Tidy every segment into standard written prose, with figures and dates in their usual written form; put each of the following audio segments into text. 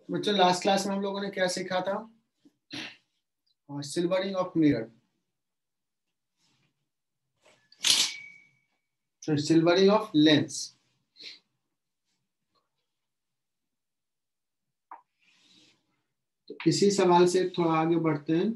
बच्चों last class में हम लोगों ने क्या सीखा था? Silvering of mirror. Silvering of lens. तो इसी सवाल से थोड़ा आगे बढ़ते हैं।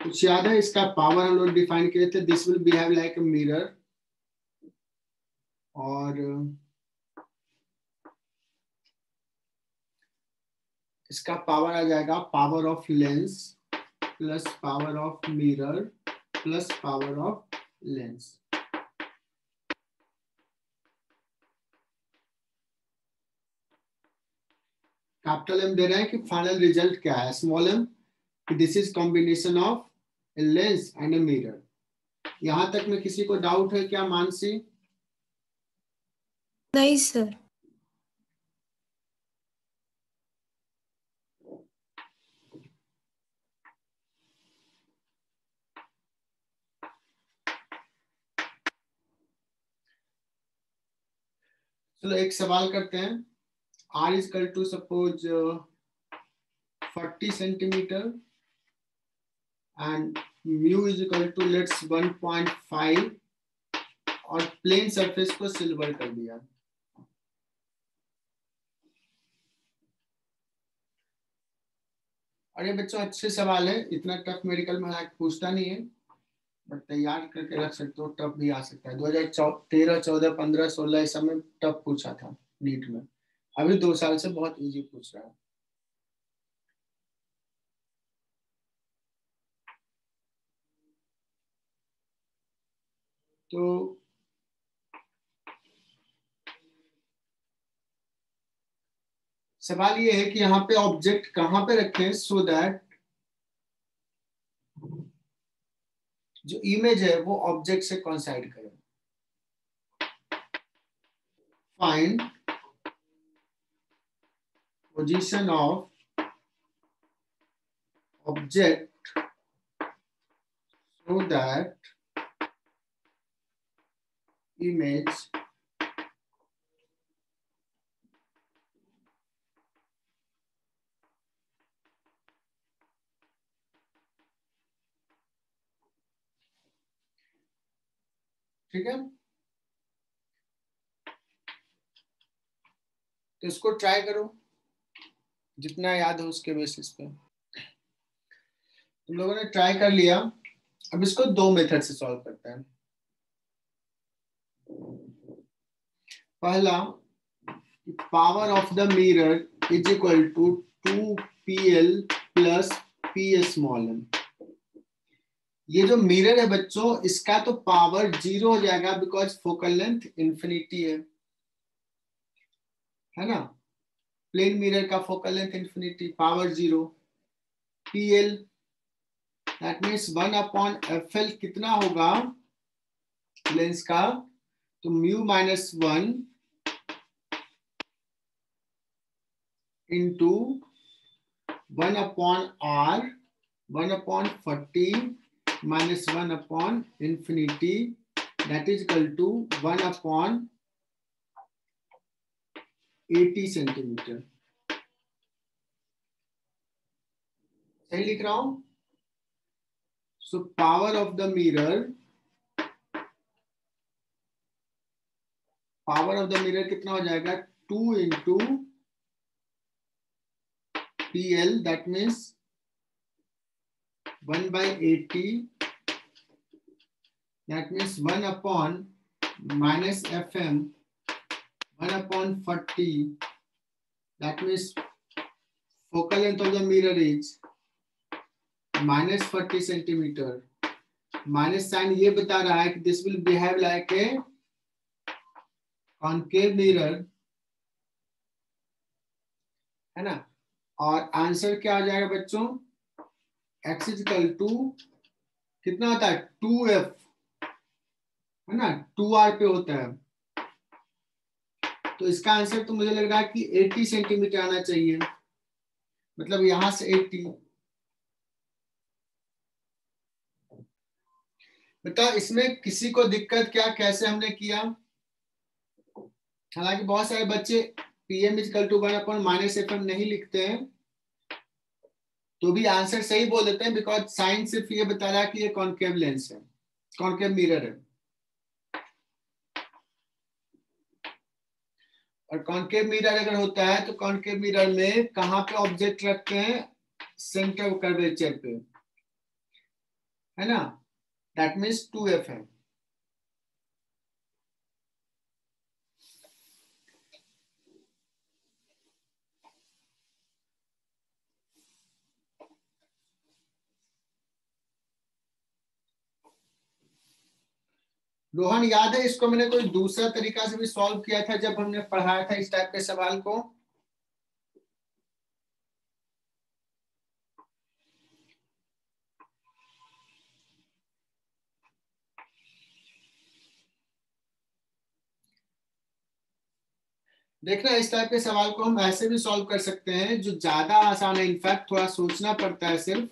कुछ याद है? इसका पावर हम लोग डिफाइन किए थे, this will behave like a mirror, और इसका पावर आ जाएगा power of lens plus power of mirror plus power of lens. Capital M दे रहे हैं कि फाइनल रिजल्ट क्या है, small M this is combination of a lens and a mirror. यहां तक में किसी को डाउट है क्या मानसी? नहीं सर। चलो एक सवाल करते हैं। R is equal to suppose 40 centimetre and mu is equal to let's 1.5 और प्लेन सरफेस को सिल्वर कर दिया। अरे बच्चों अच्छे सवाल है, इतना टफ मेडिकल में पूछता नहीं है, बट तैयार करके रख सकते हो, टफ भी आ सकता है। 2013, 14, 15, 16 इस समय टफ पूछा था नीट में, अभी 2 साल से बहुत इजी पूछ रहा है। तो सवाल ये है कि यहाँ पे ऑब्जेक्ट कहाँ पे रखें सो दैट जो इमेज है वो ऑब्जेक्ट से कोइंसाइड करे। Find position of object so that image ठीक है। तो इसको ट्राई करो जितना याद हो उसके बेसिस पे। तुम लोगों ने ट्राई कर लिया, अब इसको 2 मेथड से सॉल्व करते हैं। पहला, power of the mirror is equal to 2pl plus p small m। ये जो मिरर है बच्चों इसका तो पावर 0 हो जाएगा बिकॉज फोकल लेंथ इंफिनिटी है ना। प्लेन मिरर का focal length infinity, power 0, pl that means 1/fl कितना होगा लेंस का, तो mu minus 1 into 1/r 1/40 minus 1/infinity that is equal to 1/80 centimetre. सही लिख रहा हूं? So power of the mirror कितना हो जाएगा, 2 into PL that means 1/80 that means 1/ minus FM 1/40 that means focal length of the mirror is minus 40 centimeter। Minus sign ये बता रहा है कि this will behave like a concave mirror, है ना। और आंसर क्या आ जाएगा बच्चों, x इज इक्वल टू कितना होता है 2f, है ना, 2r पे होता है, तो इसका आंसर तो मुझे लग रहा है कि 80 सेंटीमीटर आना चाहिए, मतलब यहां से 80। बताओ इसमें किसी को दिक्कत क्या, कैसे हमने किया? हालांकि बहुत सारे बच्चे PM इक्वल टू 1/-FM नहीं लिखते हैं, तो भी आंसर सही बोल देते हैं, बिकॉज साइन सिर्फ ये बता रहा है कि ये कॉन्केव लेंस है, कॉन्केव मिरर है। और कॉन्केव मिरर अगर होता है तो कॉन्केव मिरर में कहां पे ऑब्जेक्ट रखते हैं? सेंटर कर्वेचर पे, है ना? दैट मीन्स 2F है। रोहन, याद है इसको मैंने कोई दूसरा तरीका से भी सॉल्व किया था जब हमने पढ़ाया था इस टाइप के सवाल को? देखना, इस टाइप के सवाल को हम ऐसे भी सॉल्व कर सकते हैं जो ज्यादा आसान है, इनफैक्ट थोड़ा सोचना पड़ता है सिर्फ,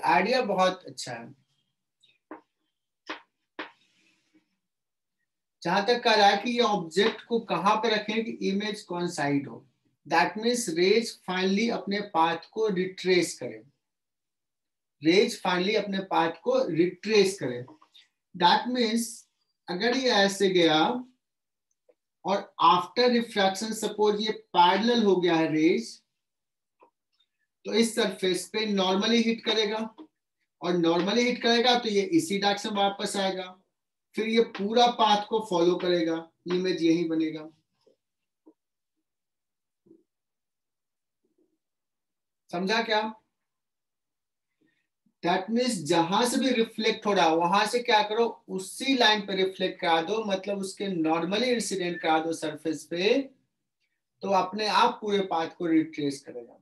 आइडिया बहुत अच्छा है। जहां तक कह रहा है कि ये ऑब्जेक्ट को कहां पे रखें कि इमेज कॉन्साइड हो, दैट मीन्स रेज फाइनली अपने पाथ को रिट्रेस करें, रेज फाइनली अपने पाथ को रिट्रेस करें। दैट मीन्स अगर ये ऐसे गया और आफ्टर रिफ्रैक्शन सपोज ये पैरेलल हो गया है रेज, तो इस सरफेस पे नॉर्मली हिट करेगा, और नॉर्मली हिट करेगा तो ये इसी डायरेक्शन वापस आएगा, फिर ये पूरा पाथ को फॉलो करेगा, इमेज यही बनेगा। समझा क्या? दैट मीन्स जहां से भी रिफ्लेक्ट हो रहा है वहां से क्या करो, उसी लाइन पे रिफ्लेक्ट करा दो, मतलब उसके नॉर्मली इंसिडेंट करा दो सरफेस पे, तो अपने आप पूरे पाथ को रिट्रेस करेगा।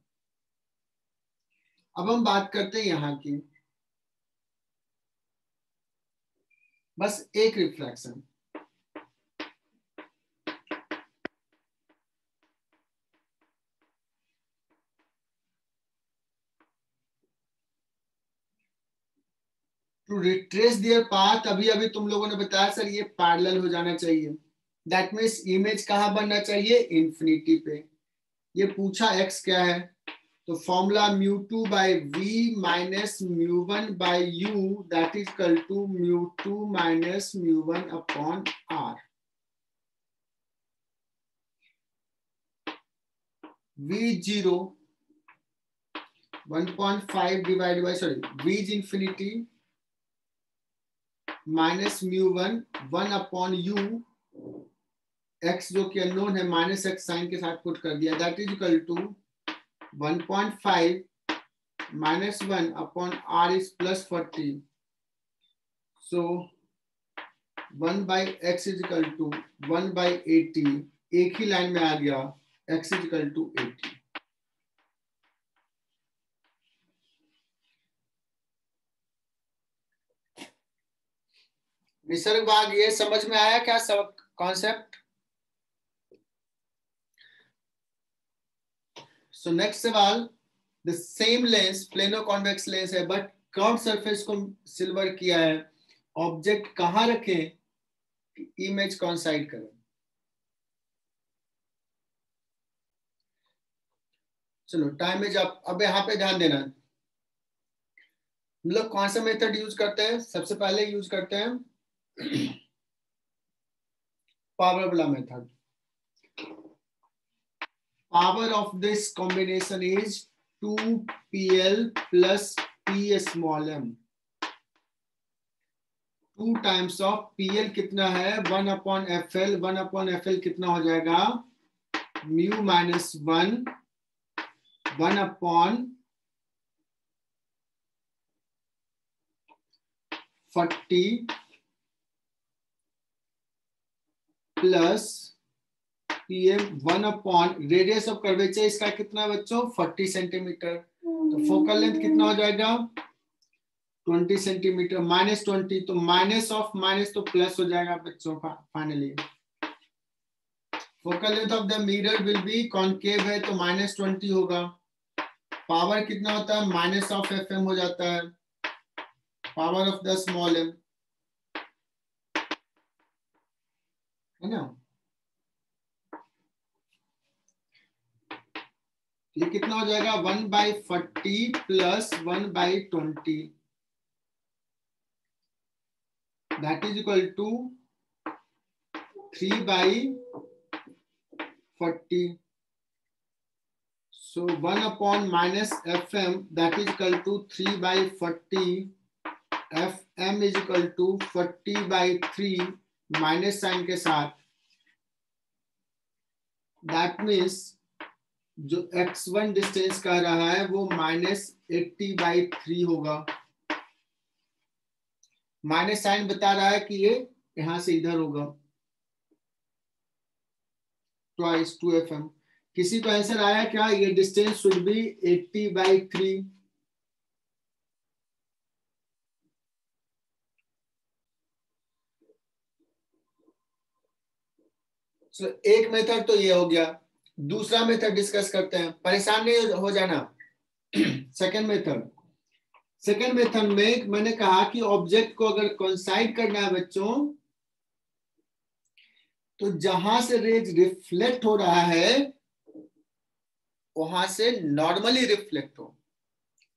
अब हम बात करते हैं यहां की, बस एक reflection. To retrace their path, अभी अभी तुम लोगों ने बताया सर ये पैरेलल हो जाना चाहिए, दैट मीन्स इमेज कहां बनना चाहिए? इंफिनिटी पे। ये पूछा एक्स क्या है, तो formula μ2 by v minus μ1 by u, that is equal to μ2 minus μ1 upon r। v0 1.5 divide by, sorry, v is infinity minus μ1 1 upon u, x जो कि अननोन है माइनस x साइन के साथ पुट कर दिया, that is equal to 1.5 minus 1 upon r is plus 40. So 1 by x is equal to 1 by 80. एक ही line में आ गया, x is equal to 80. Nisarga भाग, ये समझ में आया क्या सब कॉन्सेप्ट? सो नेक्स्ट सवाल, the same lens plano convex lens है बट कर्व सरफेस को सिल्वर किया है, ऑब्जेक्ट कहां रखें इमेज कॉन्साइड करें? चलो टाइम इज अप। अब यहाँ पे ध्यान देना, हम लोग कौन सा मेथड यूज करते हैं? सबसे पहले यूज करते हैं पावर वाला method. Power of this combination is 2PL plus P small m. 2 times of PL कितना है? 1 अपॉन FL, 1 अपॉन FL कितना हो जाएगा? Mu minus 1 upon 40 plus PM 1 upon radius of curvature इसका कितना बच्चों? 40 सेंटीमीटर। तो फोकल लेंथ कितना हो जाएगा? 20 सेंटीमीटर -20, तो माइनस ऑफ माइनस तो प्लस हो जाएगा बच्चों का finally. Focal length of the mirror will be concave है तो -20 होगा। पावर कितना होता है, माइनस ऑफ FM हो जाता है, power of the small m, है ना। ये कितना हो जाएगा, 1/40 plus 1/20, that is equal to 3/40. So 1 upon minus FM, that is equal to 3/40. FM is equal to 40/3 minus sign के साथ। दैट मीन्स जो x1 डिस्टेंस कह रहा है वो -80/3 होगा। माइनस साइन बता रहा है कि ये यहां से इधर होगा, ट्वाइस 2FM। किसी को आंसर आया क्या, ये डिस्टेंस शुड बी 80/3। एक मेथड तो ये हो गया, दूसरा मेथड डिस्कस करते हैं, परेशान नहीं हो जाना। सेकंड मेथड में मैंने कहा कि ऑब्जेक्ट को अगर कोइंसाइड करना है बच्चों, तो जहां से रेज रिफ्लेक्ट हो रहा है वहां से नॉर्मली रिफ्लेक्ट हो,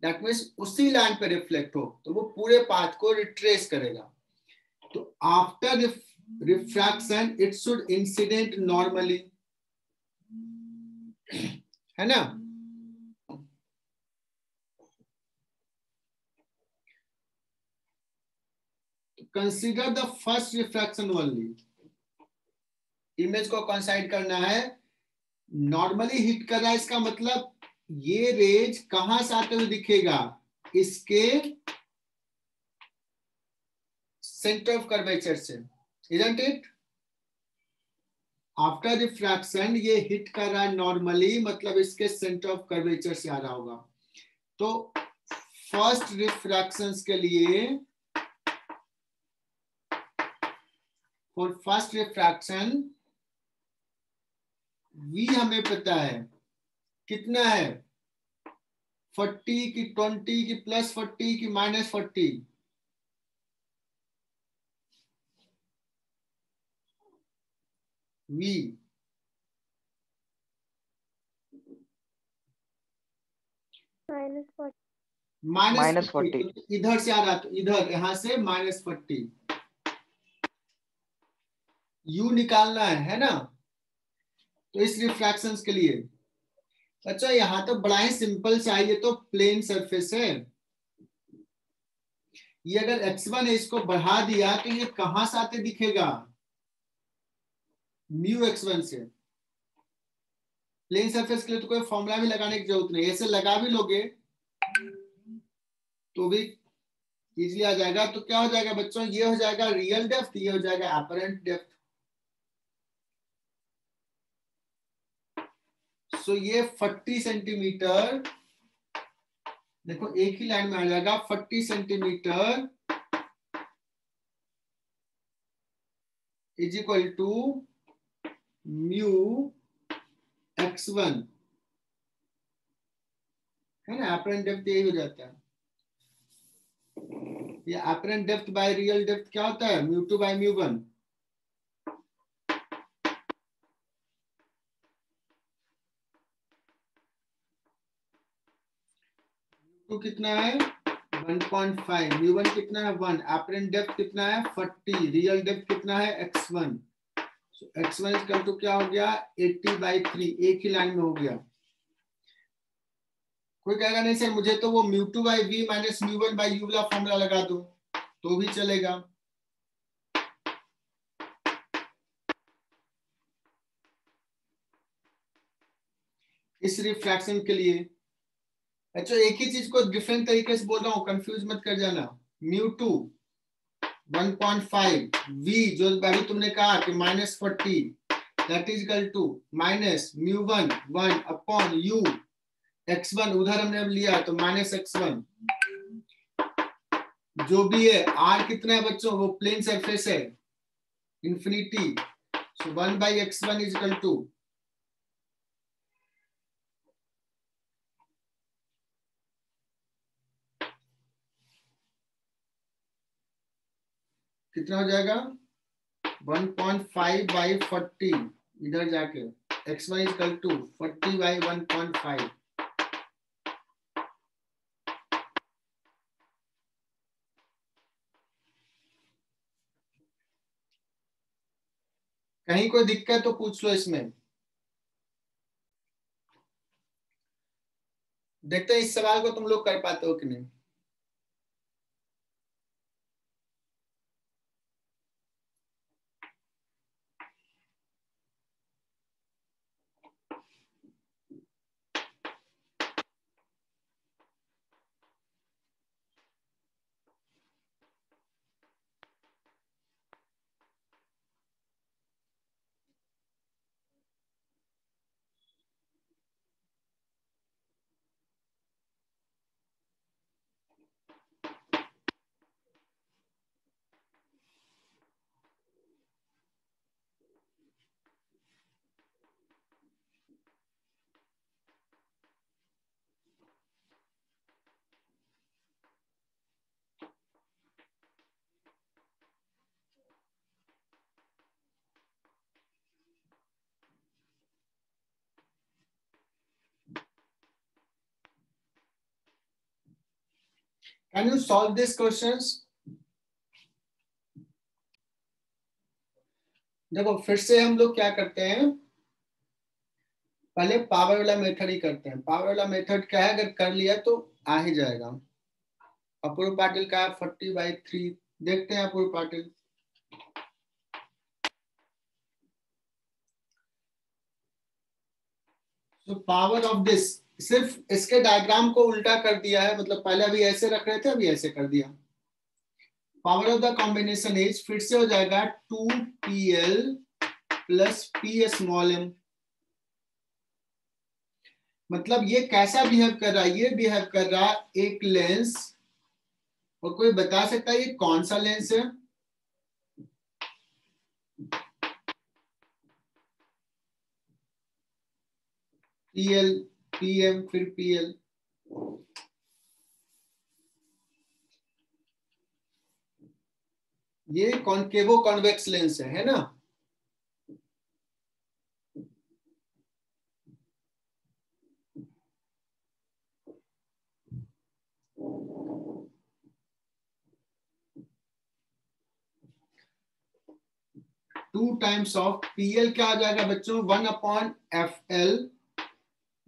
दैट मीन्स उसी लाइन पे रिफ्लेक्ट हो, तो वो पूरे पाथ को रिट्रेस करेगा। तो after refraction it should incident normally, है ना। Consider the first refraction only. Image को कोइंसाइड करना है, नॉर्मली हिट कर रहा है, इसका मतलब ये रेज कहां से आते हुए दिखेगा, इसके सेंटर ऑफ कर्वेचर से, इजंट इट। आफ्टर रिफ्रैक्शन ये हिट कर रहा है नॉर्मली, मतलब इसके सेंटर ऑफ कर्वेचर से आ रहा होगा। तो फर्स्ट रिफ्रैक्शन के लिए, फॉर फर्स्ट रिफ्रैक्शन V हमें पता है कितना है, 40 की 20 की +40 की -40, V -40, इधर से आ रहा, तो इधर यहां से -40 U निकालना है ना। तो इस रिफ्रैक्शन के लिए अच्छा, यहां तो बड़ा ही सिंपल सा है, ये तो प्लेन सरफेस है। ये अगर x1 है, इसको बढ़ा दिया तो ये कहां से आते दिखेगा, μx1 से। प्लेन सरफेस के लिए तो कोई फॉर्मूला भी लगाने की जरूरत नहीं, ऐसे लगा भी लोगे तो भी इजीली आ जाएगा। तो क्या हो जाएगा बच्चों, ये हो जाएगा रियल डेप्थ, ये हो जाएगा अपरेंट डेप्थ। सो ये 40 सेंटीमीटर, देखो एक ही लाइन में आ जाएगा, 40 centimetre is equal to μx1, है ना। अपरेंट डेप्थ यही हो जाता है। ये apparent depth by real depth क्या होता है, μ2/μ1। μ2 कितना है 1.5, μ1 कितना है 1, अपरेंट डेप्थ कितना है 40, रियल डेप्थ कितना है x1। x1 इक्वल टू क्या हो गया 80/3, एक ही लाइन में हो गया। कोई कहेगा नहीं सर मुझे तो वो μ2/v - μ1/u वाला फॉर्मूला लगा दो तो भी चलेगा। इस रिफ्रैक्शन के लिए अच्छा, एक ही चीज को डिफरेंट तरीके से बोल रहा हूं, कंफ्यूज मत कर जाना। μ2 1.5, v जो अभी तुमने कहा कि -40, that is equal to -μ1 1 upon u x1, उधर हमने अब लिया तो -x1। जो भी है r कितना है बच्चों, वो प्लेन सरफेस है infinity, so 1/x1 is equal to कितना हो जाएगा 1.5/40, इधर जाके x1 इज इक्वल टू 40/1.5। कहीं कोई दिक्कत तो पूछ लो इसमें। देखते हैं इस सवाल को तुम लोग कर पाते हो कि नहीं। Can you solve these questions? देखो फिर से हम लोग क्या करते हैं, पहले पावर वाला मेथड ही करते हैं। पावर वाला मेथड क्या है, अगर कर लिया तो आ ही जाएगा। अपूर्व पाटिल का 40/3, देखते हैं अपूर्व पाटिल। तो पावर ऑफ दिस, सिर्फ इसके डायग्राम को उल्टा कर दिया है, मतलब पहले अभी ऐसे रख रहे थे, अभी ऐसे कर दिया। Power of the combination is, फिर से हो जाएगा 2pl plus p small m। मतलब ये कैसा बिहेव कर रहा है, ये बिहेव कर रहा है एक लेंस, और कोई बता सकता है ये कौन सा लेंस है? pl, pm, फिर pl। ये कॉन्केवो कॉन्वेक्स लेंस है ना? टू टाइम्स ऑफ pl क्या आ जाएगा बच्चों, 1/fl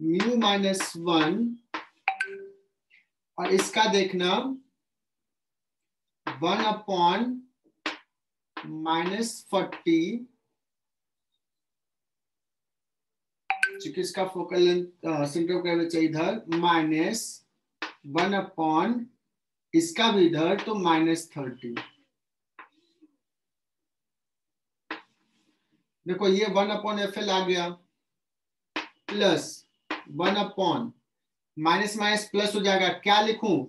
म्यू -1, और इसका देखना 1/-40, चूंकि इसका focal length centre of gravity इधर, -1/, इसका भी इधर तो -30। देखो ये 1/fl आ गया, प्लस 1/, माइनस माइनस प्लस हो जाएगा। क्या लिखूं,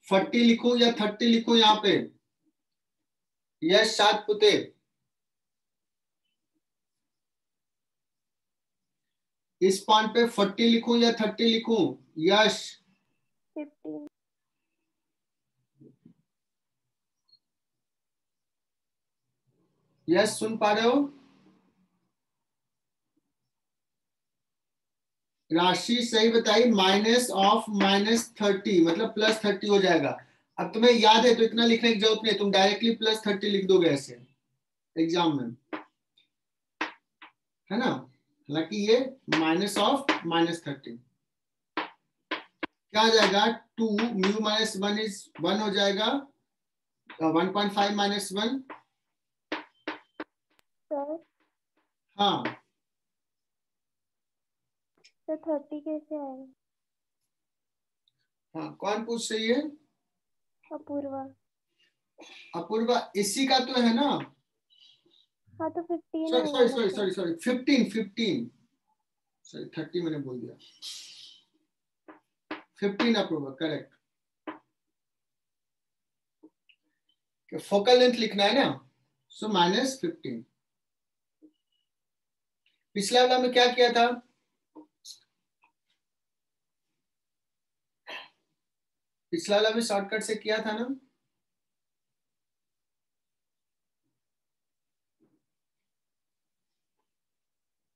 40 लिखूं या 30 लिखूं यहाँ पे? यस सात पुते, इस पॉइंट पे 40 लिखूं या 30 लिखूं? यश 15। यस सुन पा रहे हो? राशि सही बताई, -30 मतलब +30 हो जाएगा। अब तुम्हें याद है तो इतना लिखने की जरूरत नहीं, तुम डायरेक्टली +30 लिख दोगे ऐसे एग्जाम में, है ना? हालांकि ये -30 क्या आ जाएगा, 2 म्यू -1 इज 1 हो जाएगा, 1.5 -1। सर हाँ सर 30 कैसे आएगा? हाँ, कौन पूछ रही है? अपूर्वा। अपूर्वा, इसी का तो है ना? हाँ तो 15 सॉरी आएगा सॉरी ना sorry sir. Sorry sorry 15, sorry 30 मैंने बोल दिया, 15 अपूर्वा करेक्ट। फोकल लेंथ लिखना है ना, सो -15। पिछला वाला में क्या किया था, पिछला वाला में शॉर्टकट से किया था ना,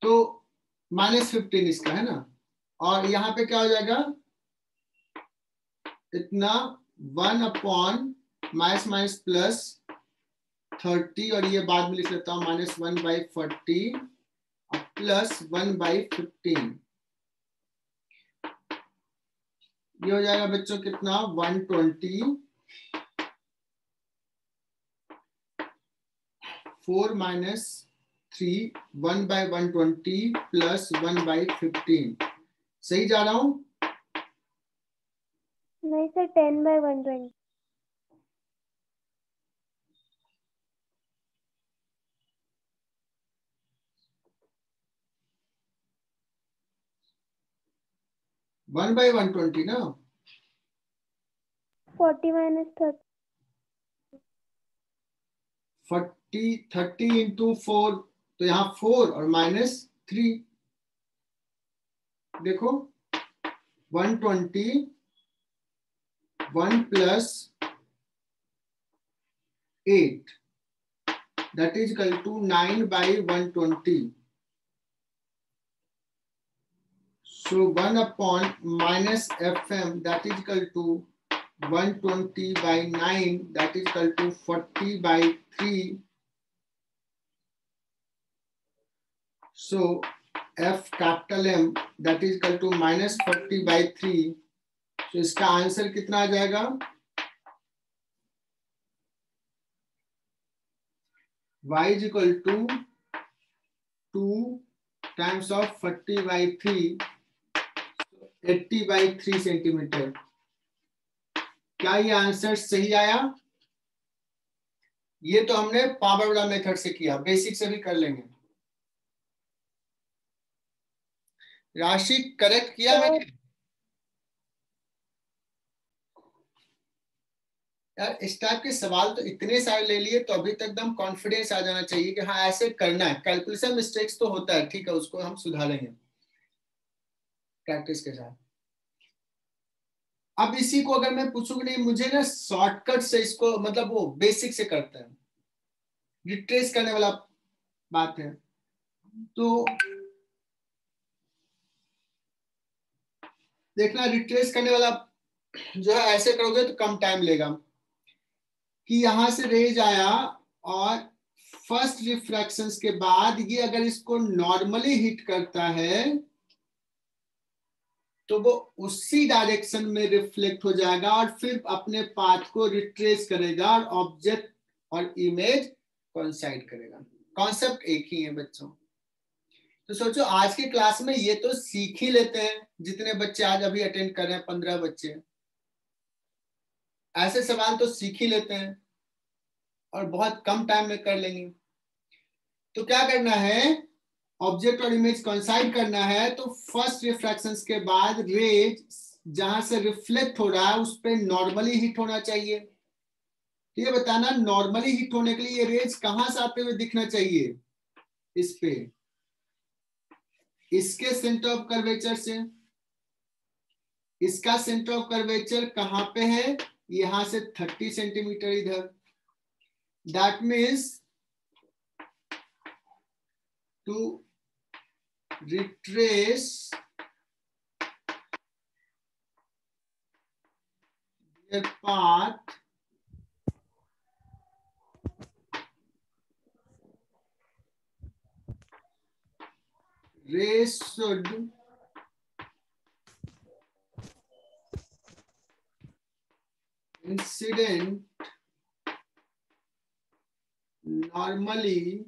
तो -15 इसका है ना, और यहाँ पे क्या हो जाएगा, इतना 1 माइनस माइनस +30, और ये बाद में लिख लेता हूँ -1/40 +1/15। ये हो जाएगा बच्चों कितना, 120, 4 - 3 1/120 +1/15। सही जा रहा हूं? नहीं सर, 10/120। 1/120 ना, 40 - 30। 30 इंटू 4, तो यहाँ 4 और -3, देखो 120 1 + 8 that is equal to 9/120. So 1/-FM that is equal to 120/9 that is equal to 40/3. So F capital M that is equal to -40/3. So इसका आंसर कितना आ जाएगा, y is equal to 2 times of 40/3, 80/3 centimetre. क्या ये answer सही आया? ये तो हमने पावर वाला मेथड से किया, बेसिक से भी कर लेंगे। राशि करेक्ट किया मैंने? यार इस टाइप के सवाल तो इतने सारे ले लिए, तो अभी तक एकदम कॉन्फिडेंस आ जाना चाहिए कि हाँ ऐसे करना है। कैलकुलेशन मिस्टेक्स तो होता है, ठीक है, उसको हम सुधारेंगे प्रैक्टिस के साथ। अब इसी को अगर मैं पूछूं कि नहीं मुझे ना शॉर्टकट से इसको, मतलब वो बेसिक से करते हैं, रिट्रेस करने वाला बात है, तो देखना रिट्रेस करने वाला जो है, ऐसे करोगे तो कम टाइम लेगा। कि यहां से रेज आया और फर्स्ट रिफ्रैक्शन के बाद ये अगर इसको नॉर्मली हिट करता है तो वो उसी डायरेक्शन में रिफ्लेक्ट हो जाएगा और फिर अपने पाथ को रिट्रेस करेगा और ऑब्जेक्ट और इमेज कोइंसाइड करेगा। कॉन्सेप्ट एक ही है बच्चों। तो सोचो आज की क्लास में ये तो सीख ही लेते हैं, जितने बच्चे आज अभी अटेंड कर रहे हैं 15 बच्चे, ऐसे सवाल तो सीख ही लेते हैं और बहुत कम टाइम में कर लेंगे। तो क्या करना है, ऑब्जेक्ट और इमेज कोइंसाइड करना है, तो फर्स्ट रिफ्रैक्शंस के बाद रेज जहां से रिफ्लेक्ट हो रहा है उस पे नॉर्मली हिट होना चाहिए। ये बताना नॉर्मली हिट होने के लिए ये रेज कहां से आते हुए दिखना चाहिए, इस पे, इसके सेंटर ऑफ कर्वेचर से। इसका सेंटर ऑफ कर्वेचर कहां पे है, यहां से 30 सेंटीमीटर इधर। That means to retrace their path rays should incident normally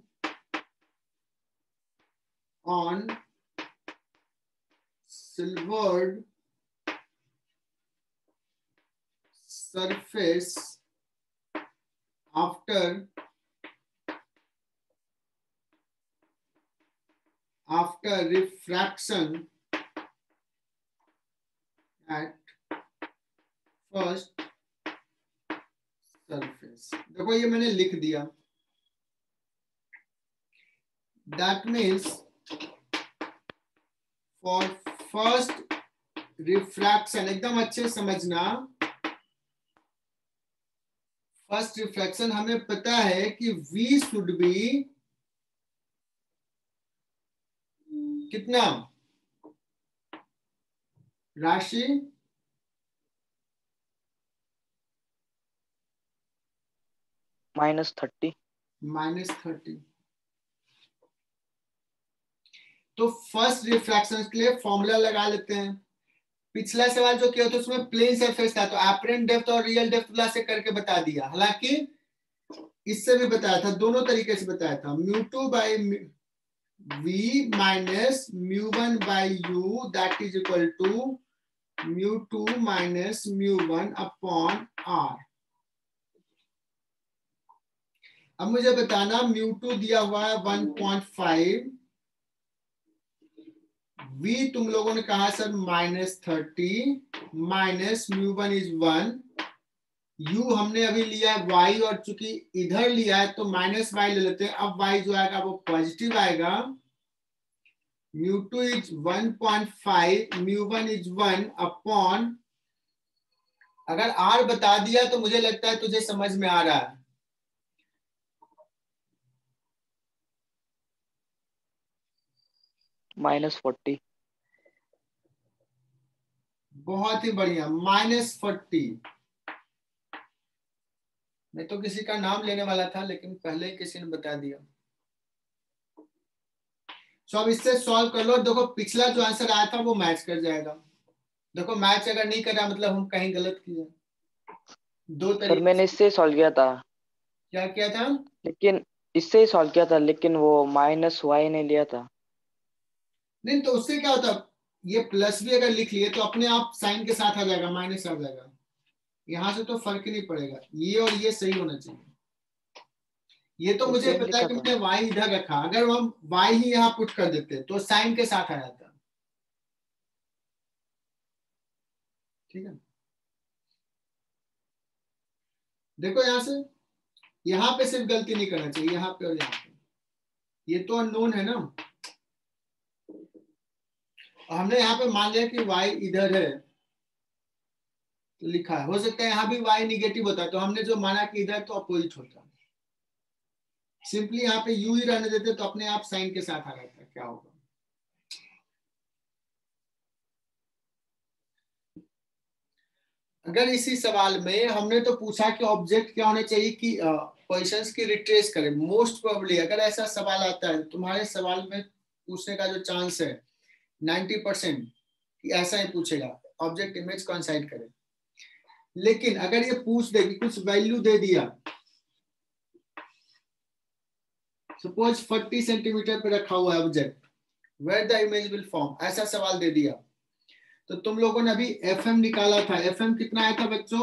on silvered surface after refraction at first surface। Minus, देखो ये मैंने लिख दिया। That means for first refraction, एकदम अच्छे से समझना, फर्स्ट रिफ्रैक्शन हमें पता है कि V शुड बी कितना राशि, -30। -30। तो फर्स्ट रिफ्रैक्शन के लिए फॉर्मूला लगा लेते हैं। पिछला सवाल जो किया था उसमें प्लेन सरफेस था, तो एपरेंट डेप्थ और रियल डेप्थ से करके बता दिया। हालांकि इससे भी बताया था, दोनों तरीके से बताया था। μ2 by v minus μ1 by u that is equal to μ2 minus μ1 upon r। अब मुझे बताना, μ2 दिया हुआ है 1.5, v तुम लोगों ने कहा सर -30, माइनस μ1 इज 1, u हमने अभी लिया है y, और चूंकि इधर लिया है तो माइनस y ले लेते हैं। अब y जो आएगा वो पॉजिटिव आएगा। μ2 इज 1.5, μ1 इज 1 अपॉन, अगर r बता दिया तो मुझे लगता है तुझे समझ में आ रहा है। -40। बहुत ही बढ़िया, -40। मैं तो किसी का नाम लेने वाला था लेकिन पहले किसी ने बता दिया। सो अब इससे सॉल्व कर लो। देखो पिछला जो आंसर आया था वो मैच कर जाएगा। देखो मैच अगर नहीं कर रहा मतलब हम कहीं गलत किए। दो सर तरीके मैंने इससे सॉल्व किया था, क्या किया था? लेकिन इससे ही सॉल्व किया था, लेकिन वो -y ने लिया था। नहीं तो उससे क्या होता, ये प्लस भी अगर लिख लिए तो अपने आप साइन के साथ आ जाएगा, माइनस आ जाएगा। यहां से तो फर्क ही नहीं पड़ेगा, ये और ये सही होना चाहिए। ये तो मुझे सेम पता है लिखा कि था। मैंने y इधर रखा, अगर हम y ही यहाँ पुट कर देते तो साइन के साथ आ जाता। ठीक है, देखो यहां से, यहाँ पे सिर्फ गलती नहीं करना चाहिए, यहाँ पे और यहाँ पे। ये तो अननोन है ना, और हमने यहाँ पे मान लिया कि y इधर है तो लिखा है। हो सकता है यहाँ भी y निगेटिव होता है, तो हमने जो माना कि इधर तो अपोजिट होता। सिंपली यहाँ पे u ही रहने देते तो अपने आप साइन के साथ आ जाता। क्या होगा? अगर इसी सवाल में हमने तो पूछा कि ऑब्जेक्ट क्या होने चाहिए कि पोजीशंस की रिट्रेस करें, मोस्ट प्रोबेबली अगर ऐसा सवाल आता है तुम्हारे सवाल में पूछने का जो चांस है 90% कि ऐसा ही पूछेगा, ऑब्जेक्ट इमेज कोइंसाइड करे। लेकिन अगर ये पूछ दे कि कुछ वैल्यू दे दिया, सपोज 40 सेंटीमीटर पे रखा हुआ है object, where the image will form, ऐसा सवाल दे दिया, तो तुम लोगों ने अभी FM निकाला था। FM कितना आया था बच्चों?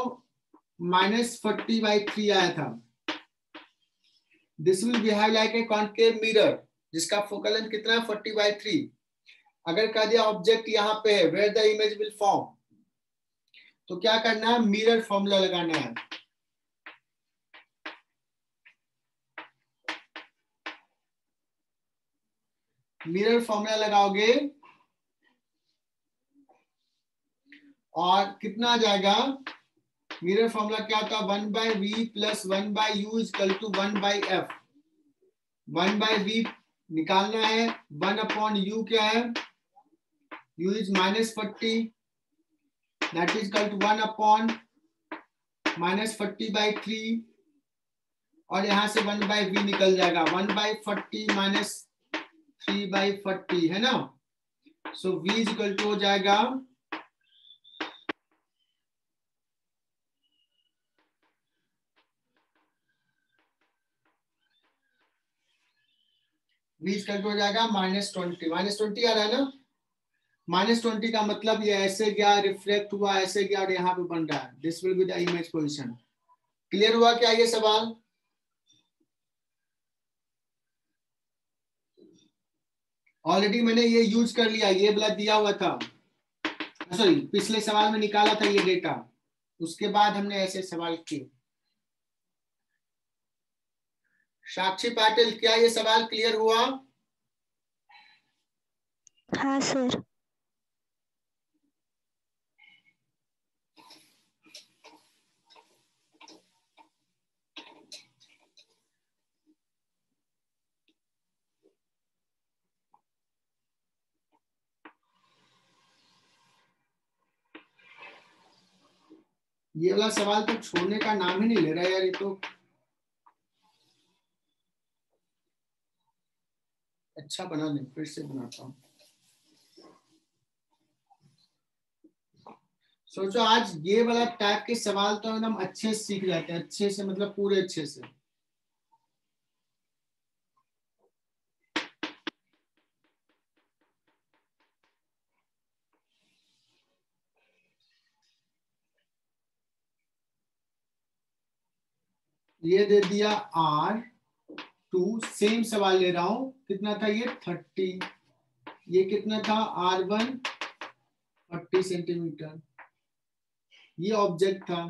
-40/3 आया था। This will behave like a concave mirror, जिसका फोकल लेंथ कितना है? 40/3। अगर कह दिया ऑब्जेक्ट यहाँ पे है, where the image will form, तो क्या करना है? मिरर फॉर्मूला लगाना है। मिरर फॉर्मूला लगाओगे और कितना आ जाएगा? मिरर फॉर्मूला क्या होता है? 1/v plus 1/u equal to 1/f। 1/v निकालना है, 1/u क्या है? u is -40, that is equal to 1/-40/3, और यहां से 1/v निकल जाएगा, 1/40 माइनस 3/40 है ना। सो v इज इक्वल टू हो जाएगा हो जाएगा -20। -20 आ रहा है ना। -20 का मतलब ये ऐसे गया, रिफ्लेक्ट हुआ, ऐसे गया और यहाँ पे बन रहा है। This will be the image position. Clear हुआ क्या ये सवाल? ऑलरेडी मैंने ये यूज कर लिया, ये वाला दिया हुआ था, सॉरी पिछले सवाल में निकाला था ये डेटा, उसके बाद हमने ऐसे सवाल किए। साक्षी पाटिल, क्या ये सवाल क्लियर हुआ? हाँ सर। ये वाला सवाल तो छोड़ने का नाम ही नहीं ले रहा यार, ये तो अच्छा बना नहीं, फिर से बनाता हूँ। सोचो आज ये वाला टाइप के सवाल तो एकदम अच्छे से सीख जाते हैं, अच्छे से मतलब पूरे अच्छे से। ये दे दिया R2, सेम सवाल ले रहा हूं, कितना था ये 30, ये कितना था R1 30 सेंटीमीटर, ये ऑब्जेक्ट था।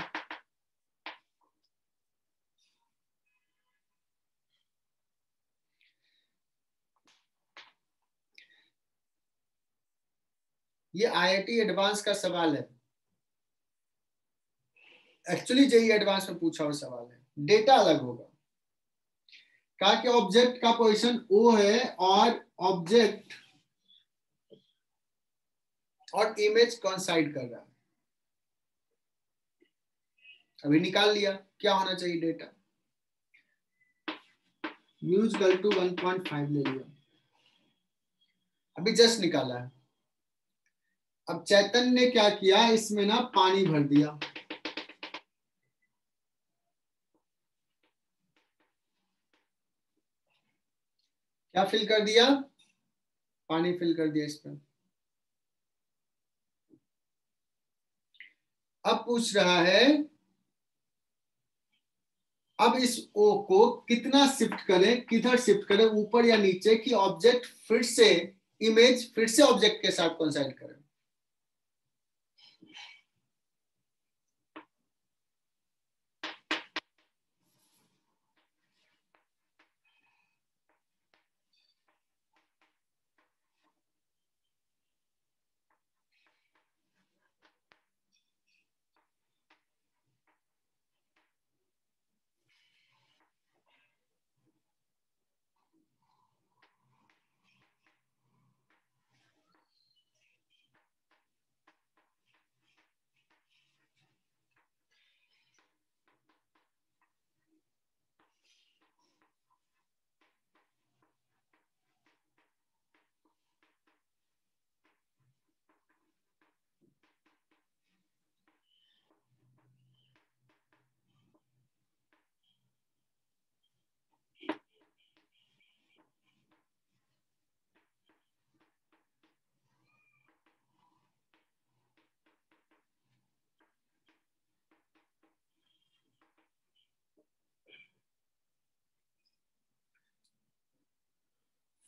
ये IIT एडवांस का सवाल है, एक्चुअली जेईई एडवांस में पूछा हुआ सवाल है, डेटा अलग होगा। कहा कि ऑब्जेक्ट का पोजीशन O है और ऑब्जेक्ट और इमेज कॉन्साइड कर रहा है। अभी निकाल लिया क्या होना चाहिए डेटा, म्यूज इक्वल टू 1.5 ले लिया, अभी जस्ट निकाला है। अब चैतन्य ने क्या किया, इसमें ना पानी भर दिया, क्या फिल कर दिया, पानी फिल कर दिया इसमें। अब पूछ रहा है अब इस O को कितना शिफ्ट करें, किधर शिफ्ट करें, ऊपर या नीचे, कि ऑब्जेक्ट फिर से, इमेज फिर से ऑब्जेक्ट के साथ कोइंसाइड करे।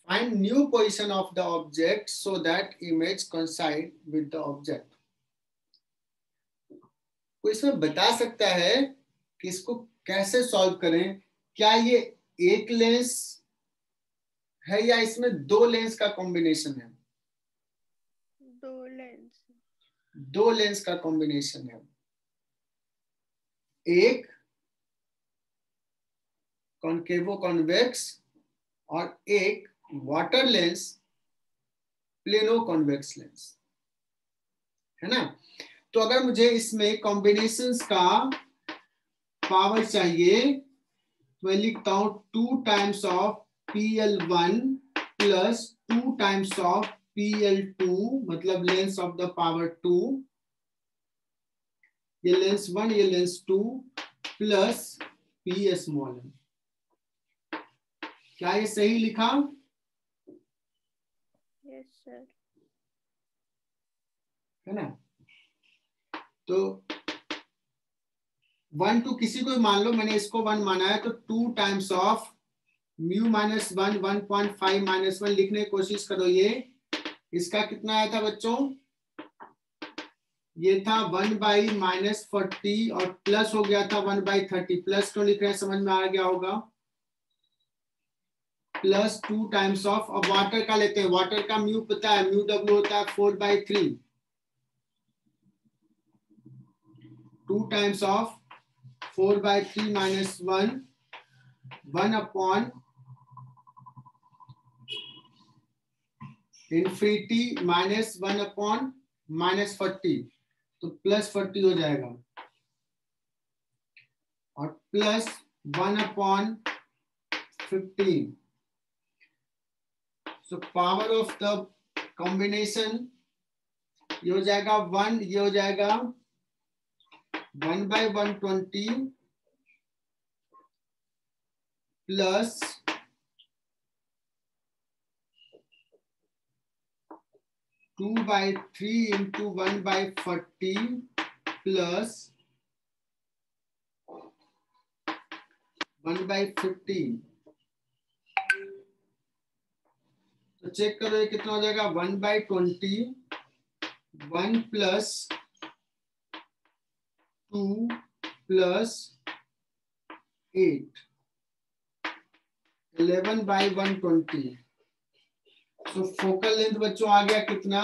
Find new position of the object so that image coincide with the object. कोई इसमें बता सकता है कि इसको कैसे सॉल्व करें? क्या ये एक लेंस है या इसमें दो लेंस का कॉम्बिनेशन है? दो लेंस का कॉम्बिनेशन है, एक कॉन्केवो कॉन्वेक्स और एक water lens plano convex lens, है ना। तो अगर मुझे इसमें कॉम्बिनेशंस का पावर चाहिए तो मैं लिखता हूं 2 times of PL1 plus 2 times of PL2, मतलब लेंस ऑफ द पावर 2, ये लेंस 1 ये lens 2 plus P small m। क्या ये सही लिखा? Yes sir. है ना। तो 1 2 किसी को मान लो, मैंने इसको 1 माना है, तो 2 times of mu minus 1 1.5 minus 1 लिखने की कोशिश करो। ये इसका कितना आया था बच्चों? ये था 1/-40 और प्लस हो गया था 1/30, प्लस क्यों लिख रहे हैं समझ में आ गया होगा। प्लस 2 टाइम्स ऑफ, अब वाटर का लेते हैं, वाटर का म्यू पता है, म्यू डब्ल्यू होता है 4/3, 2 times of 4/3 minus 1 upon infinity minus 1 upon -40, तो प्लस 40 हो जाएगा, और plus 1 upon 15। So power of the combination ये हो जाएगा 1, ये हो जाएगा 1/120 प्लस 2/3 इंटू 1/40 प्लस 1/15। तो चेक करो ये कितना हो जाएगा, 1/20, 1 प्लस 2 प्लस 8, 11/120। तो फोकल लेंथ बच्चों आ गया कितना,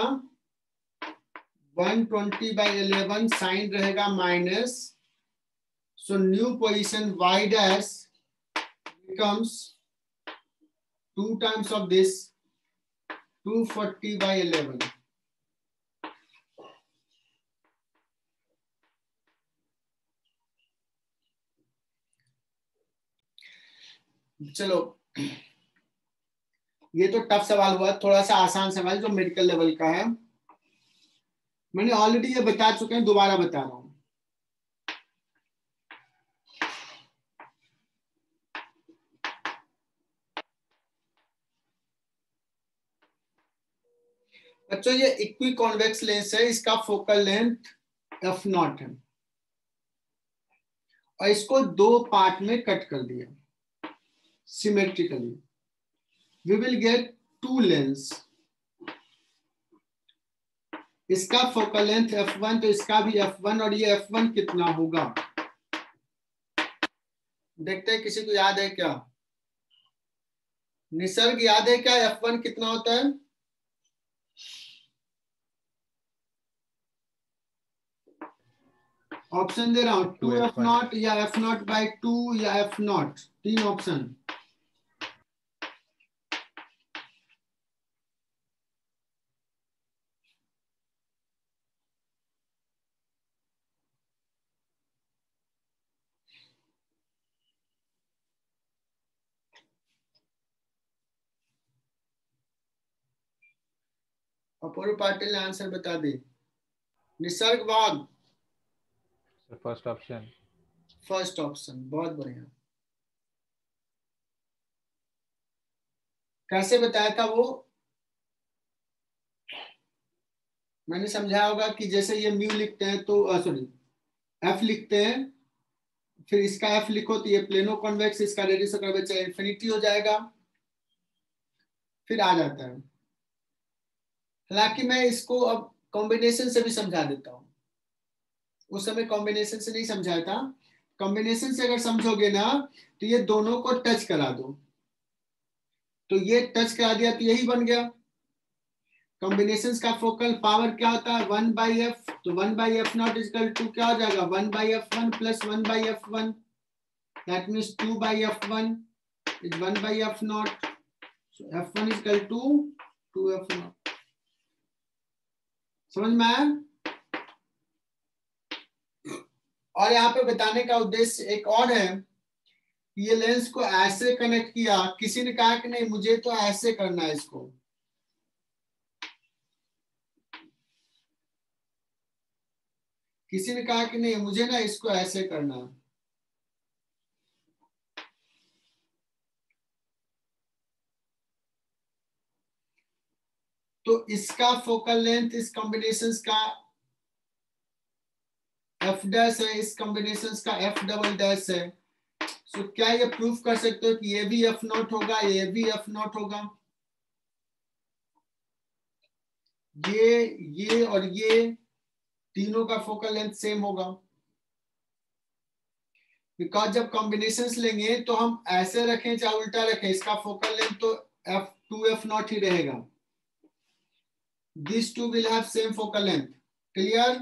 120/11, साइन रहेगा minus, so new position y dash becomes 2 times of this, 240/11। चलो ये तो टफ सवाल हुआ, थोड़ा सा आसान सवाल जो मेडिकल लेवल का है, मैंने ऑलरेडी ये बता चुके हैं, दोबारा बता रहा हूं। बच्चों ये इक्वी कॉन्वेक्स लेंस है, इसका फोकल लेंथ f0 है, और इसको 2 पार्ट में कट कर दिया symmetrically, we will get 2 lens. इसका फोकल लेंथ f1, तो इसका भी f1, और ये f1 कितना होगा देखते हैं, किसी को याद है क्या, निसर्ग याद है क्या f1 कितना होता है? ऑप्शन दे रहा हूं, 2f0 या f0/2 या f0, 3 ऑप्शन। अपूर्व पाटिल ने आंसर बता दी। निसर्ग वाघ, फर्स्ट ऑप्शन। फर्स्ट ऑप्शन, बहुत बढ़िया। कैसे बताया था वो, मैंने समझाया होगा कि जैसे ये म्यू लिखते हैं तो सॉरी एफ लिखते हैं, फिर इसका एफ लिखो तो ये प्लेनो कॉन्वेक्स, इसका रेडियस ऑफ कर्वेचर इंफिनिटी हो जाएगा, फिर आ जाता है। हालांकि मैं इसको अब कॉम्बिनेशन से भी समझा देता हूं, उस समय कॉम्बिनेशन से नहीं समझाया था, कॉम्बिनेशन से अगर समझोगे ना तो ये दोनों को टच करा दो, तो ये टच करा दिया तो यही बन गया। कॉम्बिनेशंस का फोकल पावर क्या होता है, 1/f, तो 1/f0 इक्वल टू क्या हो जाएगा, 1/f1 plus 1/f1, that means 2/f1 is 1/f0, so f1 equal to 2f0। समझ में आया? और यहाँ पे बताने का उद्देश्य एक और है, ये लेंस को ऐसे कनेक्ट किया, किसी ने कहा कि नहीं मुझे तो ऐसे करना है इसको, किसी ने कहा कि नहीं मुझे ना इसको ऐसे करना है, तो इसका फोकल लेंथ इस कॉम्बिनेशंस का f डैश है, इस कॉम्बिनेशंस का f डबल डैश है। सो क्या ये प्रूफ कर सकते हो कि ये भी f0 होगा, ये भी f0 होगा, ये और ये तीनों का फोकल लेंथ सेम होगा। बिकॉज जब कॉम्बिनेशंस लेंगे तो हम ऐसे रखें चाहे उल्टा रखें, इसका फोकल लेंथ तो f2f0 ही रहेगा. These two will have same focal length. Clear?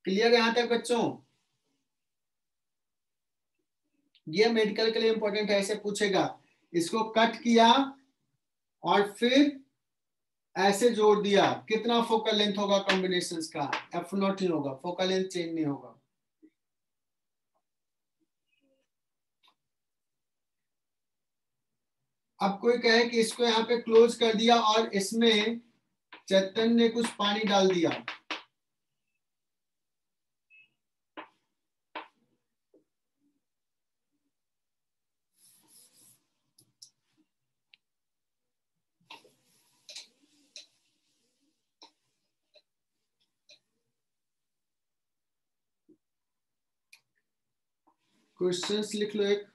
Clear यहां तक बच्चों? ये मेडिकल के लिए इंपॉर्टेंट है, ऐसे पूछेगा. इसको कट किया और फिर ऐसे जोड़ दिया, कितना फोकल लेंथ होगा कॉम्बिनेशंस का? f0 ही होगा, फोकल लेंथ चेंज नहीं होगा. अब कोई कहे कि इसको यहाँ पे क्लोज कर दिया और इसमें चेतन ने कुछ पानी डाल दिया, क्वेश्चंस लिख लो एक.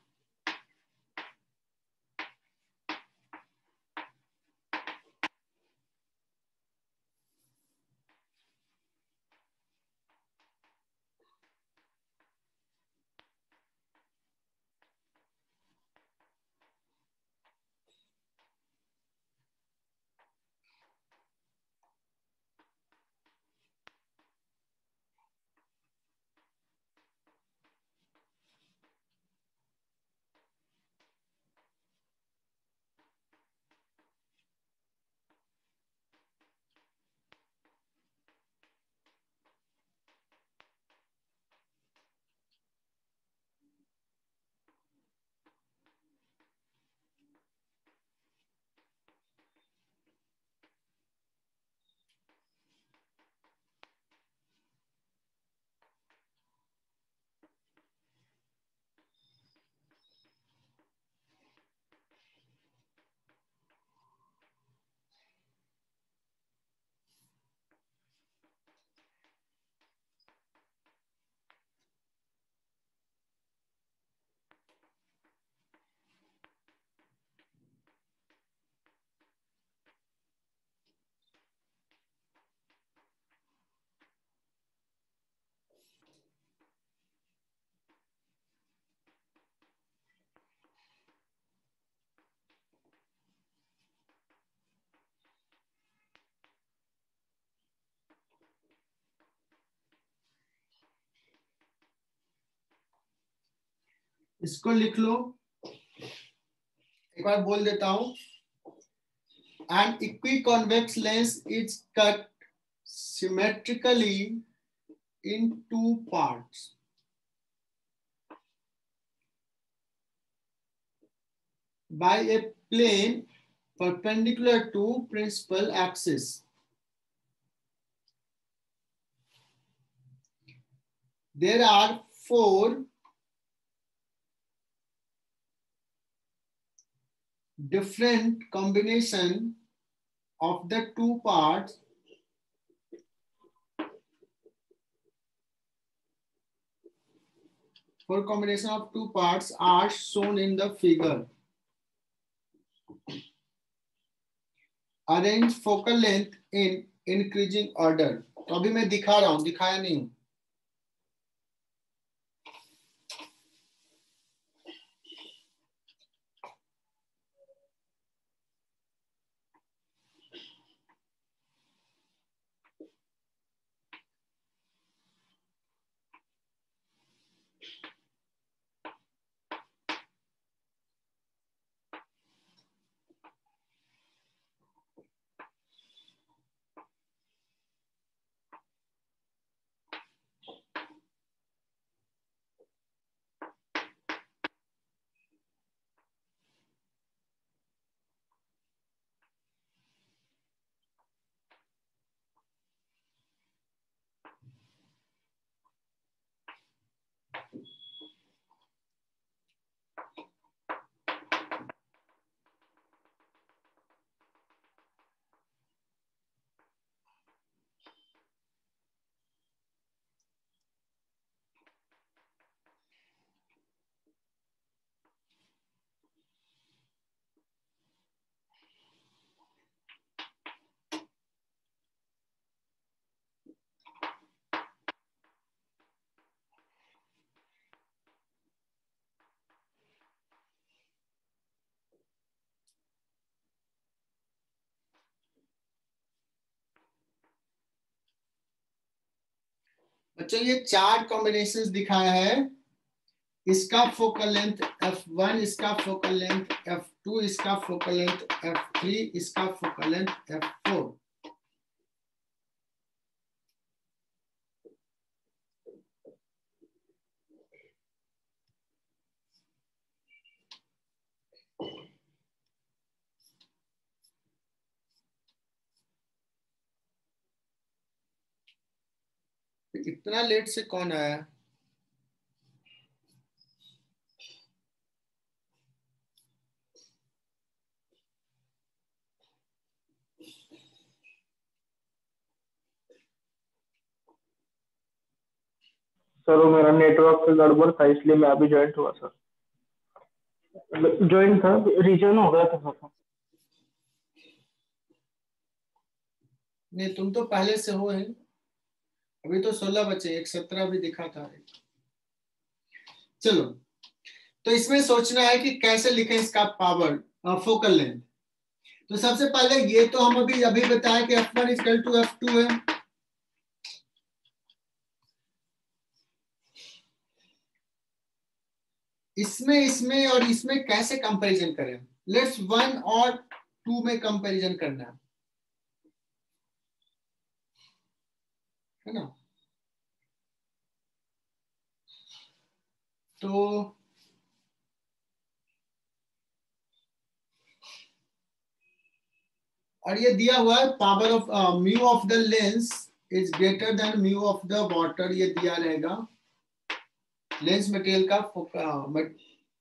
इसको लिख लो, एक बार बोल देता हूं. An equiconvex lens is cut symmetrically in two parts by a plane perpendicular to principal axis. There are four different combination of the two parts are shown in the figure. Arrange focal length in increasing order. तो अभी मैं दिखा रहा हूं, दिखाया नहीं हूं. अच्छा ये 4 कॉम्बिनेशंस दिखाया है, इसका फोकल लेंथ f1, इसका फोकल लेंथ f2, इसका फोकल लेंथ f3, इसका फोकल लेंथ f4। इतना लेट से कौन आया? सर वो मेरा नेटवर्क का गड़बड़ था इसलिए मैं अभी ज्वाइन हुआ सर। ज्वाइन था, रीजन हो गया था सर। नहीं तुम तो पहले से हो, है अभी तो 16 बचे, एक 17 भी दिखा था। चलो तो इसमें सोचना है कि कैसे लिखें इसका पावर फोकल लेंथ। तो सबसे पहले ये तो हम अभी बताया कि f1 इक्वल टू f2 है। इसमें इसमें और इसमें कैसे कंपैरिजन करें? लेट्स 1 और 2 में कंपैरिजन करना है ना। तो और ये दिया हुआ है power of mu of the lens is greater than mu of the water, ये दिया रहेगा लेंस मटेरियल का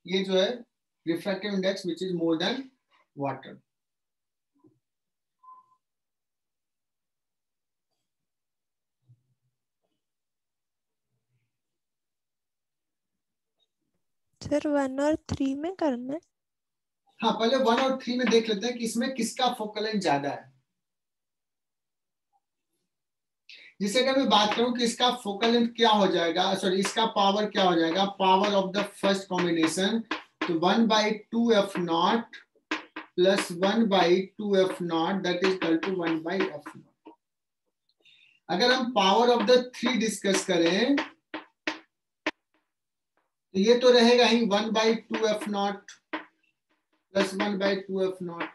ये जो है refractive index which is more than water. Sir 1 और 3 में करना है। हाँ पहले 1 और 3 में देख लेते हैं कि इसमें किसका फोकल लेंथ ज्यादा है। जिसे अगर मैं बात करूं कि इसका फोकल लेंथ क्या हो जाएगा, सॉरी इसका पावर क्या हो जाएगा, power of the first combination, तो 1/2f0 plus 1/2f0 that is equal to 1/f0। अगर हम पावर ऑफ द 3 डिस्कस करें तो ये तो रहेगा ही 1/2f0 प्लस 1/2f0।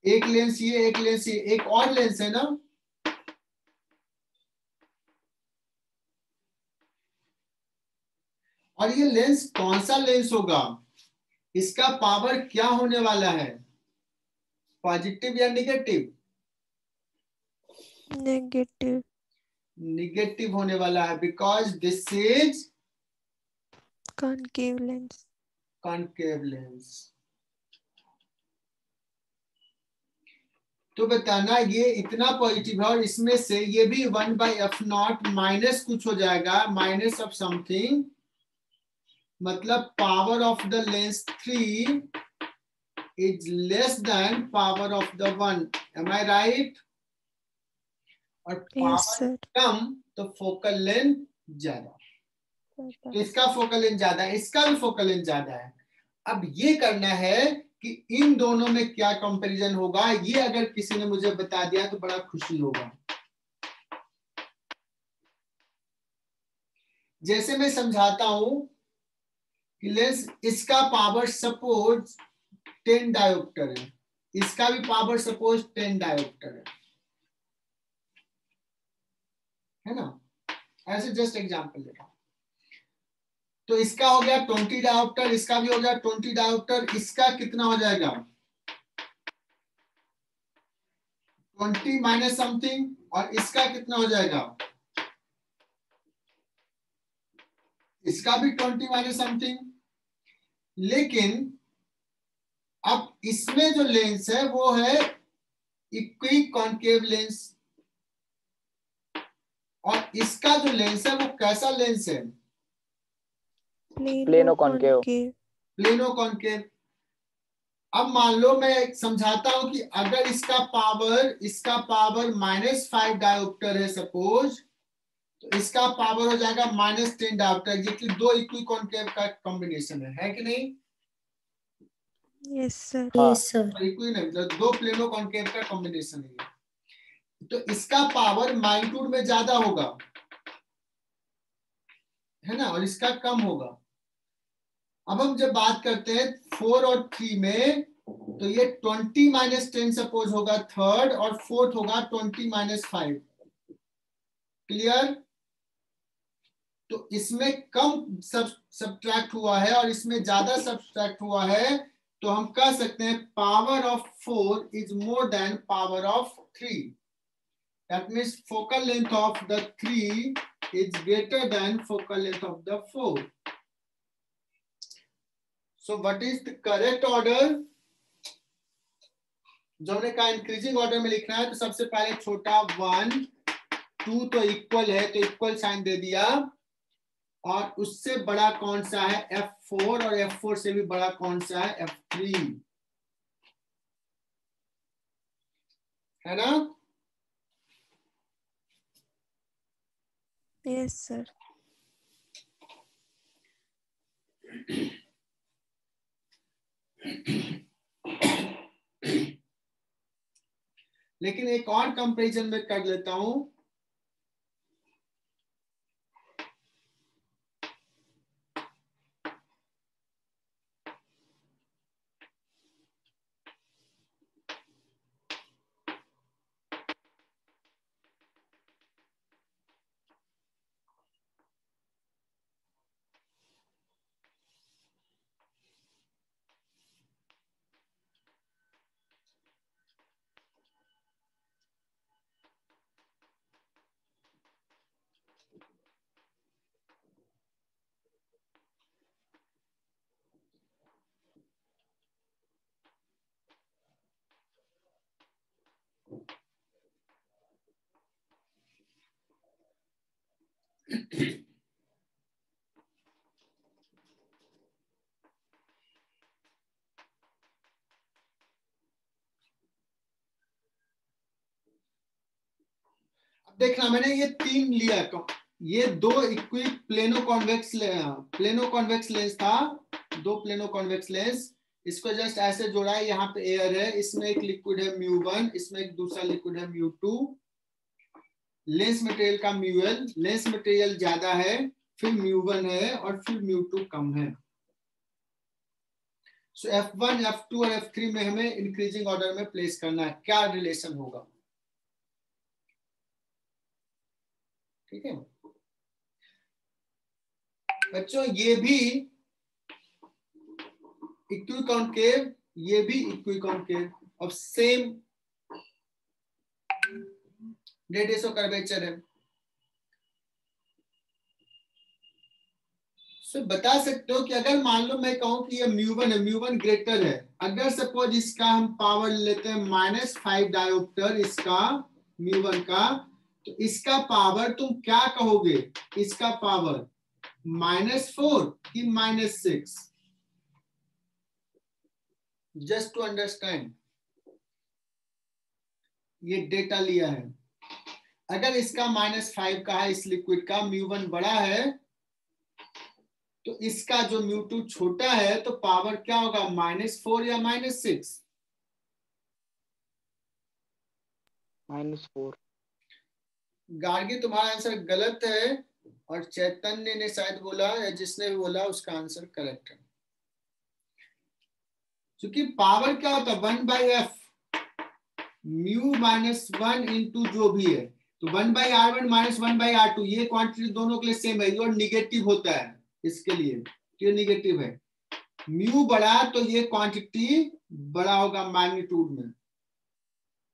एक लेंस ये, एक लेंस ये, एक और लेंस है ना, और ये लेंस कौन सा लेंस होगा, इसका पावर क्या होने वाला है, पॉजिटिव या निगेटिव? नेगेटिव। निगेटिव होने वाला है because this is concave lens. Concave lens. तो बताना ये इतना पॉजिटिव है और इसमें से ये भी 1/f0 माइनस कुछ हो जाएगा, माइनस ऑफ समथिंग, मतलब power of the lens 3 is less than power of the 1, am I right? और पावर कम तो फोकल लेंथ ज्यादा, तो इसका फोकल लेंथ ज्यादा है, इसका भी फोकल लेंथ ज्यादा है। अब ये करना है कि इन दोनों में क्या कंपैरिजन होगा, ये अगर किसी ने मुझे बता दिया तो बड़ा खुशी होगा। जैसे मैं समझाता हूं कि लेंस इसका पावर सपोज 10 डायोप्टर है, इसका भी पावर सपोज 10 डायोप्टर है ना, ऐसे जस्ट एग्जांपल ले रहा हूं। तो इसका हो गया 20 डायोप्टर, इसका भी हो गया 20 डायोप्टर, इसका कितना हो जाएगा 20 माइनस समथिंग, और इसका कितना हो जाएगा, इसका भी 20 माइनस समथिंग। लेकिन अब इसमें जो लेंस है वो है इक्वी कॉन्केव लेंस, और इसका जो लेंस है वो कैसा लेंस है, प्लेनो कॉनकेव। Plano concave. अब मान लो मैं समझाता हूं कि अगर इसका पावर -5 डायोप्टर है सपोज, तो इसका पावर हो जाएगा -10 डायोप्टर, ये कि दो इक्वी कॉन्केव का कॉम्बिनेशन है कि नहीं? Yes sir. Yes sir. Equi नहीं, मतलब दो प्लेनो कॉन्केव का कॉम्बिनेशन है। तो इसका पावर मैग्नीट्यूड में ज्यादा होगा, है ना, और इसका कम होगा। अब हम जब बात करते हैं 4 और 3 में, तो ये 20 माइनस 10 सपोज होगा थर्ड, और फोर्थ होगा 20 माइनस 5। क्लियर? तो इसमें कम सब्ट्रैक्ट हुआ है और इसमें ज्यादा सब्ट्रैक्ट हुआ है, तो हम कह सकते हैं power of 4 is more than power of 3। That means focal length of the 3 is greater than focal length of the 4. So what is the correct order? जो हमने कहा इंक्रीजिंग ऑर्डर में लिखना है, तो सबसे पहले छोटा 1 2 तो इक्वल है, तो इक्वल साइन दे दिया, और उससे बड़ा कौन सा है F4, और F4 से भी बड़ा कौन सा है F3, है ना? Yes sir. लेकिन एक और कंपैरिजन में कर लेता हूं। देखना, मैंने ये 3 लिया, ये 2 इक्वी प्लेनो कॉन्वेक्स लेंस था, 2 प्लेनो कॉन्वेक्स लेंस, इसको जस्ट ऐसे जोड़ा है। यहाँ पे एयर है, इसमें एक लिक्विड है μ1, इसमें एक दूसरा लिक्विड है μ2। लेंस मटेरियल का μl, लेंस मटेरियल ज्यादा है, फिर μ1 है, और फिर μ2 कम है। सो F1, F2 और F3 में हमें इंक्रीजिंग ऑर्डर में प्लेस करना है, क्या रिलेशन होगा, ठीक है बच्चों? ये भी इक्विकॉन्केव, ये भी इक्विकॉन्केव, और सेम रेडियस ऑफ कर्वेचर है। सो बता सकते हो कि अगर मान लो मैं कहूं कि ये μ1 है, μ1 ग्रेटर है, अगर सपोज इसका हम पावर लेते हैं -5 डायोप्टर, इसका μ1 का, तो इसका पावर तुम क्या कहोगे, इसका पावर -4 कि -6? जस्ट टू अंडरस्टैंड, ये डेटा लिया है। अगर इसका -5 का है, इस लिक्विड का μ1 बड़ा है, तो इसका जो μ2 छोटा है, तो पावर क्या होगा, -4 या -6? -4। गार्गी तुम्हारा आंसर गलत है, और चैतन्य ने शायद बोला, या जिसने भी बोला उसका आंसर करेक्ट है। क्योंकि पावर क्या होता है, 1/f μ-1 इंटू जो भी है, तो 1/r1 -1/r2, ये क्वांटिटी दोनों के लिए सेम है, और निगेटिव होता है इसके लिए, ये निगेटिव है। म्यू बड़ा तो ये क्वांटिटी बड़ा होगा मैग्नीट्यूड में,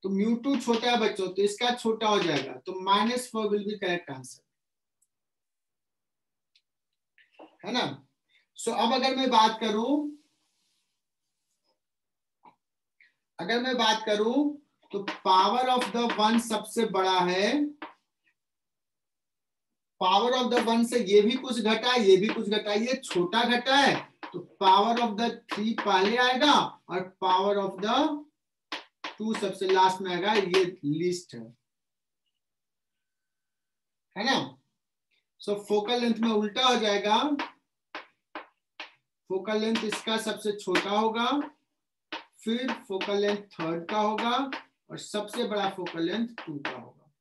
तो μ2 छोटा है बच्चों, तो इसका छोटा हो जाएगा, तो -4 विल बी करेक्ट आंसर, है ना? सो अब अगर मैं बात करूं, तो पावर ऑफ द 1 सबसे बड़ा है, पावर ऑफ द 1 से ये भी कुछ घटा, ये भी कुछ घटा, ये छोटा घटा है, तो पावर ऑफ द 3 पहले आएगा, और पावर ऑफ द 2 सबसे लास्ट में आएगा, ये लिस्ट है ना? सो फोकल लेंथ में उल्टा हो जाएगा, फोकल लेंथ इसका सबसे छोटा होगा, फिर फोकल लेंथ थर्ड का होगा, और सबसे बड़ा फोकल लेंथ 2 का होगा।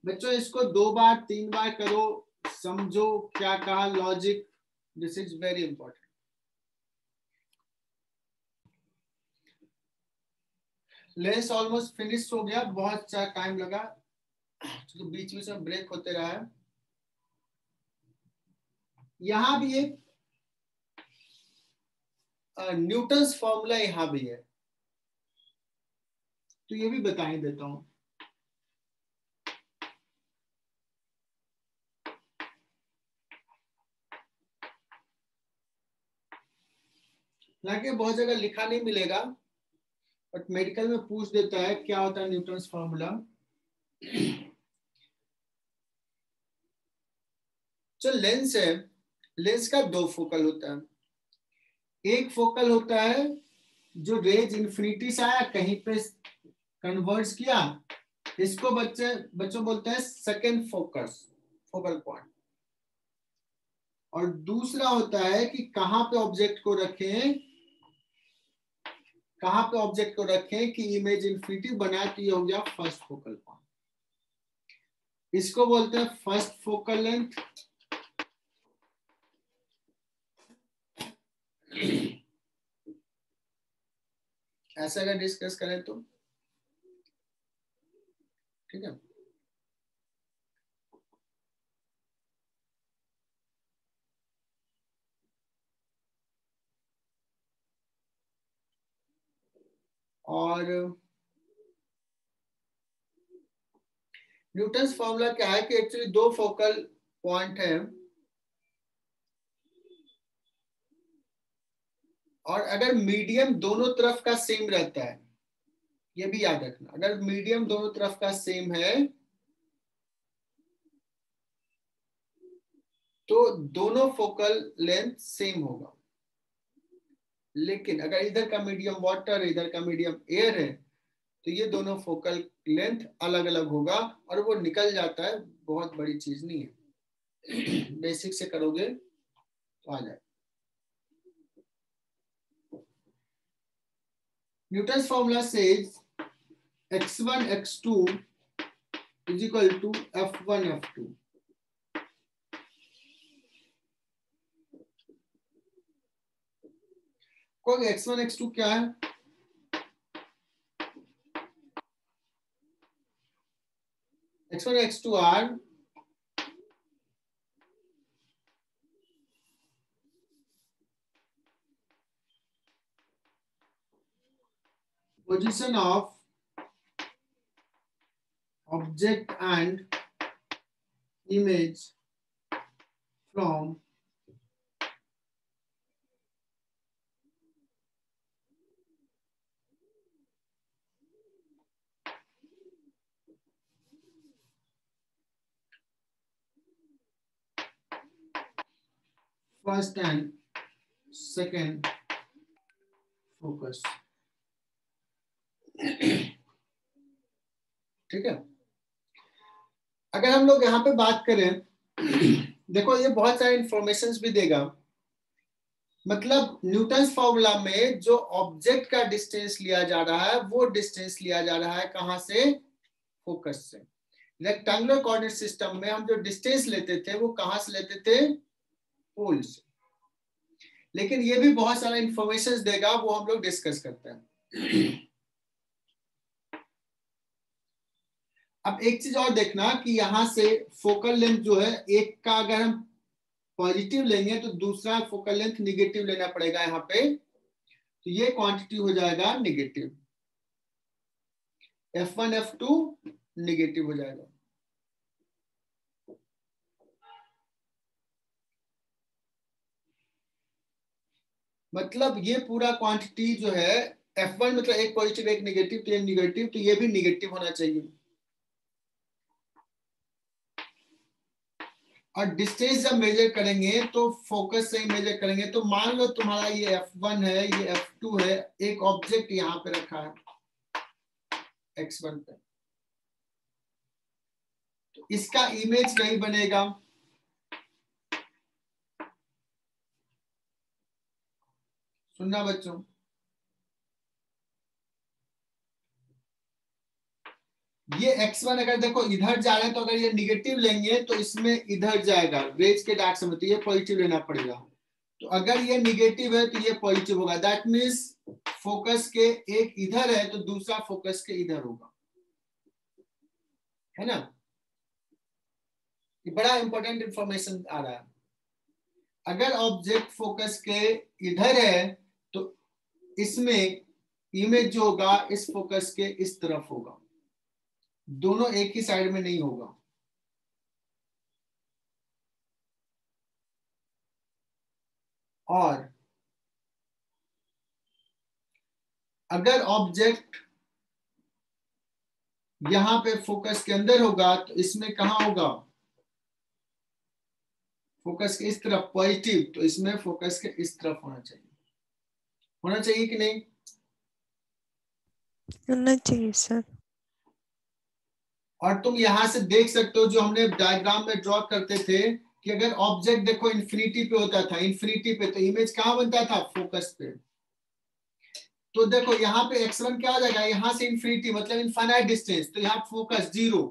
बच्चों इसको 2 बार 3 बार करो, समझो क्या कहा, logic, this is very important. Lens almost finish हो गया, बहुत सारा टाइम लगा तो बीच बीच में ब्रेक होते रहा है। यहां भी एक न्यूटन्स फॉर्मूला यहां भी है, तो ये भी बता ही देता हूं। हालांकि बहुत जगह लिखा नहीं मिलेगा, बट मेडिकल में पूछ देता है क्या होता है न्यूटन्स फॉर्मूला। जो लेंस है, लेंस का दो फोकल होता है। एक फोकल होता है जो रेज इंफिनिटी से आया, कहीं पे कन्वर्ट्स किया, इसको बच्चों बोलते हैं सेकेंड फोकल पॉइंट। और दूसरा होता है कि कहां पे ऑब्जेक्ट को रखें कि इमेज इंफिनिटी बनाए, तो ये हो गया फर्स्ट फोकल पॉइंट। इसको बोलते हैं फर्स्ट फोकल लेंथ। ऐसा अगर डिस्कस करें तो ठीक है। और न्यूटन्स फॉर्मूला क्या है कि एक्चुअली दो फोकल पॉइंट है, और अगर मीडियम दोनों तरफ का सेम रहता है, ये भी याद रखना, अगर मीडियम दोनों तरफ का सेम है तो दोनों फोकल लेंथ सेम होगा। लेकिन अगर इधर का मीडियम वाटर है, इधर का मीडियम एयर है, तो ये दोनों फोकल लेंथ अलग अलग होगा, और वो निकल जाता है, बहुत बड़ी चीज नहीं है। बेसिक से करोगे तो आ जाए। Newton's formula says x1 x2 is equal to f1 f2। कोई x1 x2 क्या है? x1 x2 are position of object and image from first and second focus। ठीक है। अगर हम लोग यहाँ पे बात करें, देखो ये बहुत सारे इंफॉर्मेशंस भी देगा। मतलब न्यूटन्स फॉर्मूला में जो ऑब्जेक्ट का डिस्टेंस लिया जा रहा है, वो डिस्टेंस लिया जा रहा है कहां से? फोकस से। रेक्टेंगुलर कोऑर्डिनेट सिस्टम में हम जो डिस्टेंस लेते थे वो कहां से लेते थे? पोल से। लेकिन ये भी बहुत सारा इंफॉर्मेशन देगा, वो हम लोग डिस्कस करते हैं। अब एक चीज और देखना कि यहां से फोकल लेंथ जो है, एक का अगर हम पॉजिटिव लेंगे तो दूसरा फोकल लेंथ निगेटिव लेना पड़ेगा यहाँ पे, तो ये क्वांटिटी हो जाएगा निगेटिव, f1 f2 निगेटिव हो जाएगा। मतलब ये पूरा क्वांटिटी जो है f1 मतलब एक पॉजिटिव एक निगेटिव, तो ये निगेटिव, तो ये भी निगेटिव होना चाहिए। और डिस्टेंस जब मेजर करेंगे तो फोकस से ही मेजर करेंगे। तो मान लो तुम्हारा ये f1 है, ये f2 है, एक ऑब्जेक्ट यहाँ पे रखा है x1 पे, तो इसका इमेज नहीं बनेगा। सुनना बच्चों, ये x1 अगर देखो इधर जा रहे हैं तो अगर ये निगेटिव लेंगे तो इसमें इधर जाएगा, रेज के डार्क समय, तो ये पॉजिटिव लेना पड़ेगा। तो अगर ये निगेटिव है तो ये पॉजिटिव होगा। दैट मीन्स फोकस के एक इधर है तो दूसरा फोकस के इधर होगा, है ना। ये बड़ा इंपॉर्टेंट इंफॉर्मेशन आ रहा है। अगर ऑब्जेक्ट फोकस के इधर है तो इसमें इमेज जो होगा इस फोकस के इस तरफ होगा, दोनों एक ही साइड में नहीं होगा। और अगर ऑब्जेक्ट यहां पे फोकस के अंदर होगा तो इसमें कहां होगा, फोकस के इस तरफ पॉजिटिव, तो इसमें फोकस के इस तरफ होना चाहिए कि नहीं? होना चाहिए सर। और तुम यहां से देख सकते हो जो हमने डायग्राम में ड्रॉ करते थे कि अगर ऑब्जेक्ट देखो इन्फिनिटी पे होता था, इन्फिनिटी पे, तो इमेज कहां बनता था, फोकस पे। तो देखो यहाँ पे x1 क्या हो जाएगा, यहां से इन्फिनिटी मतलब इनफाइनाइट डिस्टेंस, तो यहाँ फोकस 0,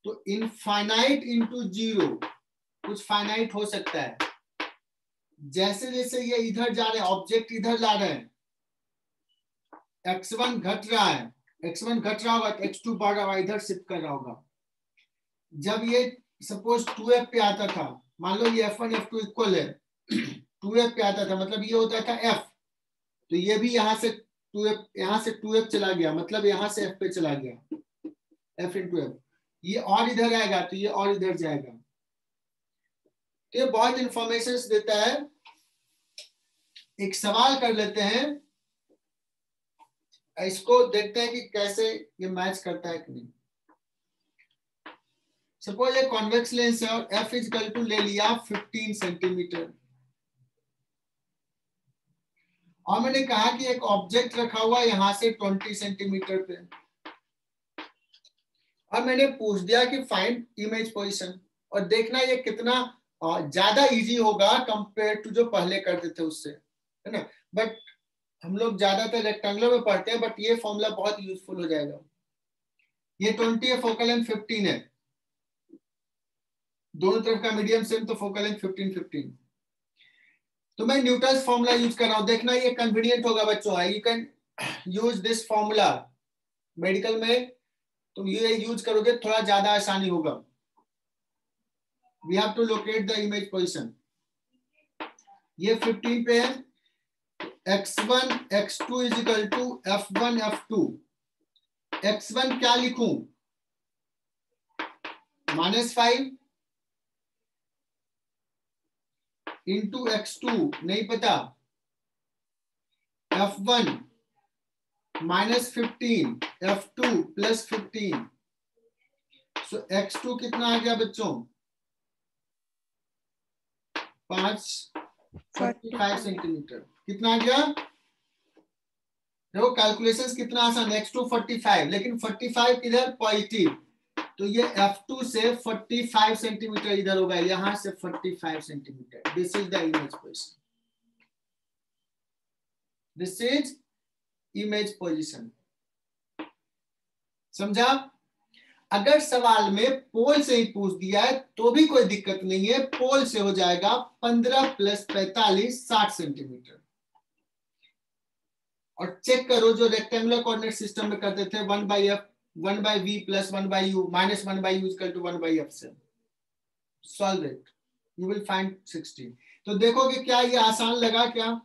तो इनफाइनाइट इंटू 0 कुछ फाइनाइट हो सकता है। जैसे जैसे ये इधर जा रहे हैं, ऑब्जेक्ट इधर ला रहे हैं, x1 घट रहा है, x1 घट रहा होगा तो x2 बढ़ रहा होगा, इधर शिफ्ट कर रहा होगा। जब ये सपोज 2f पे आता था, मान लो ये f1 f2 इक्वल है 2f पे आता था, मतलब ये होता था f, तो ये भी यहाँ से 2f, यहाँ से 2f चला गया, मतलब यहाँ से f पे चला गया, f इंटू f। ये और इधर आएगा तो ये और इधर जाएगा। तो ये बहुत इंफॉर्मेशन देता है। एक सवाल कर लेते हैं, इसको देखते हैं कि कैसे ये मैच करता है कि नहीं। सपोज एक कॉन्वेक्स लेंस है और f इक्वल टू ले लिया 15 सेंटीमीटर, और मैंने कहा कि एक ऑब्जेक्ट रखा हुआ यहां से 20 सेंटीमीटर पे, और मैंने पूछ दिया कि फाइंड इमेज पोजीशन, और देखना ये कितना ज्यादा इजी होगा कंपेयर टू जो पहले करते थे उससे, है ना। बट हम लोग ज्यादातर रेक्टेंगुलर में पढ़ते हैं, बट ये फॉर्मूला बहुत यूजफुल हो जाएगा। ये 20 है, फोकल लेंथ 15 है, दोनों तरफ का मीडियम सेम, तो फोकल लेंथ 15 तो मैं न्यूटन्स फॉर्मूला यूज कर रहा हूं। देखना ये कन्वीनियंट होगा बच्चों, you can use this formula. Medical में तुम ये यूज करोगे थोड़ा ज्यादा आसानी होगा। We have to locate the image position. ये 15 पे है, x1 x2 is equal to f1 f2। x1 क्या लिखूं, -5 इंटू x2 नहीं पता, f1 -15 f2 +15, सो x2 कितना आ गया बच्चों, 45 सेंटीमीटर। कितना आ गया, देखो कैलकुलेशंस कितना आसान, x2 45, लेकिन 45 किधर, पॉजिटिव, तो ये f2 से 45 सेंटीमीटर इधर होगा, यहां से 45 centimetre. This is the image position, this is image position. समझा? अगर सवाल में पोल से ही पूछ दिया है तो भी कोई दिक्कत नहीं है, पोल से हो जाएगा 15 + 45 60 सेंटीमीटर। और चेक करो जो रेक्टेंगुलर कोऑर्डिनेट सिस्टम में करते थे 1/f 1/v + 1/u - 1/u equal to 1/f से solve it, you will find 60। तो देखो कि क्या ये आसान लगा क्या?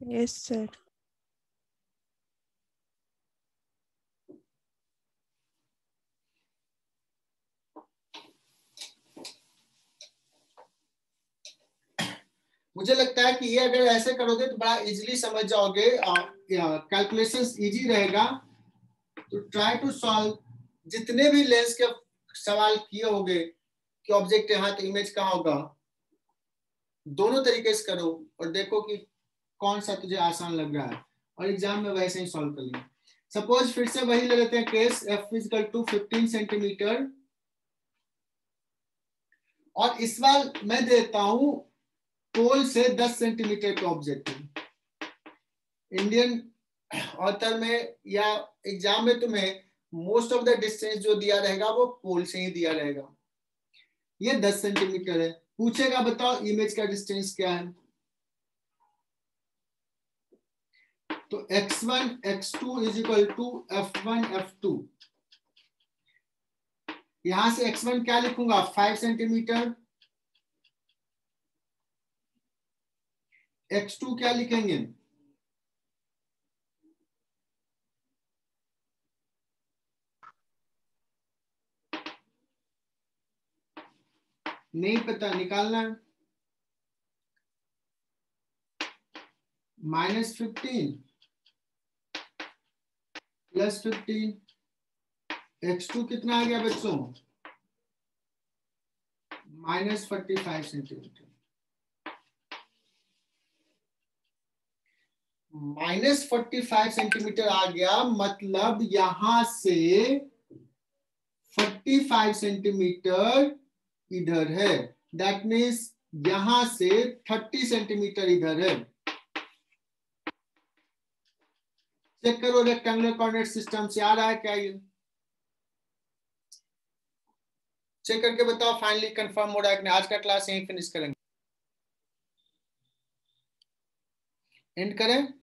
Yes sir. मुझे लगता है कि ये अगर ऐसे करोगे तो बड़ा इजीली समझ जाओगे, कैलकुलेशंस इजी रहेगा। तो ट्राई टू सॉल्व, जितने भी लेंस के सवाल किए होगे कि ऑब्जेक्ट यहाँ तो इमेज कहाँ होगा, दोनों तरीके से करो और देखो कि कौन सा तुझे आसान लग रहा है, और एग्जाम में वैसे ही सॉल्व कर लेंगे। सपोज फिर से वही ले लेते हैं case, f equal to 15 centimetre, और इस बार मैं देता हूं पोल से 10 सेंटीमीटर का ऑब्जेक्ट। इंडियन ऑथर में या एग्जाम में तुम्हें मोस्ट ऑफ द डिस्टेंस जो दिया रहेगा वो पोल से ही दिया रहेगा। ये 10 सेंटीमीटर है। पूछेगा बताओ इमेज का डिस्टेंस क्या है, तो x1 x2 is equal to f1 f2। यहां से x1 क्या लिखूंगा 5 सेंटीमीटर, x2 क्या लिखेंगे नहीं पता, निकालना है। -15 +15, x2 कितना आ गया बच्चों -45 सेंटीमीटर। -45 सेंटीमीटर आ गया, मतलब यहां से 45 सेंटीमीटर इधर है। दैट मीन्स यहां से 30 सेंटीमीटर इधर है। चेक करो रेक्टेंगुलर कोऑर्डिनेट सिस्टम से आ रहा है क्या ये, चेक करके बताओ। फाइनली कंफर्म हो रहा है कि आज का क्लास यहीं फिनिश करेंगे, एंड करें।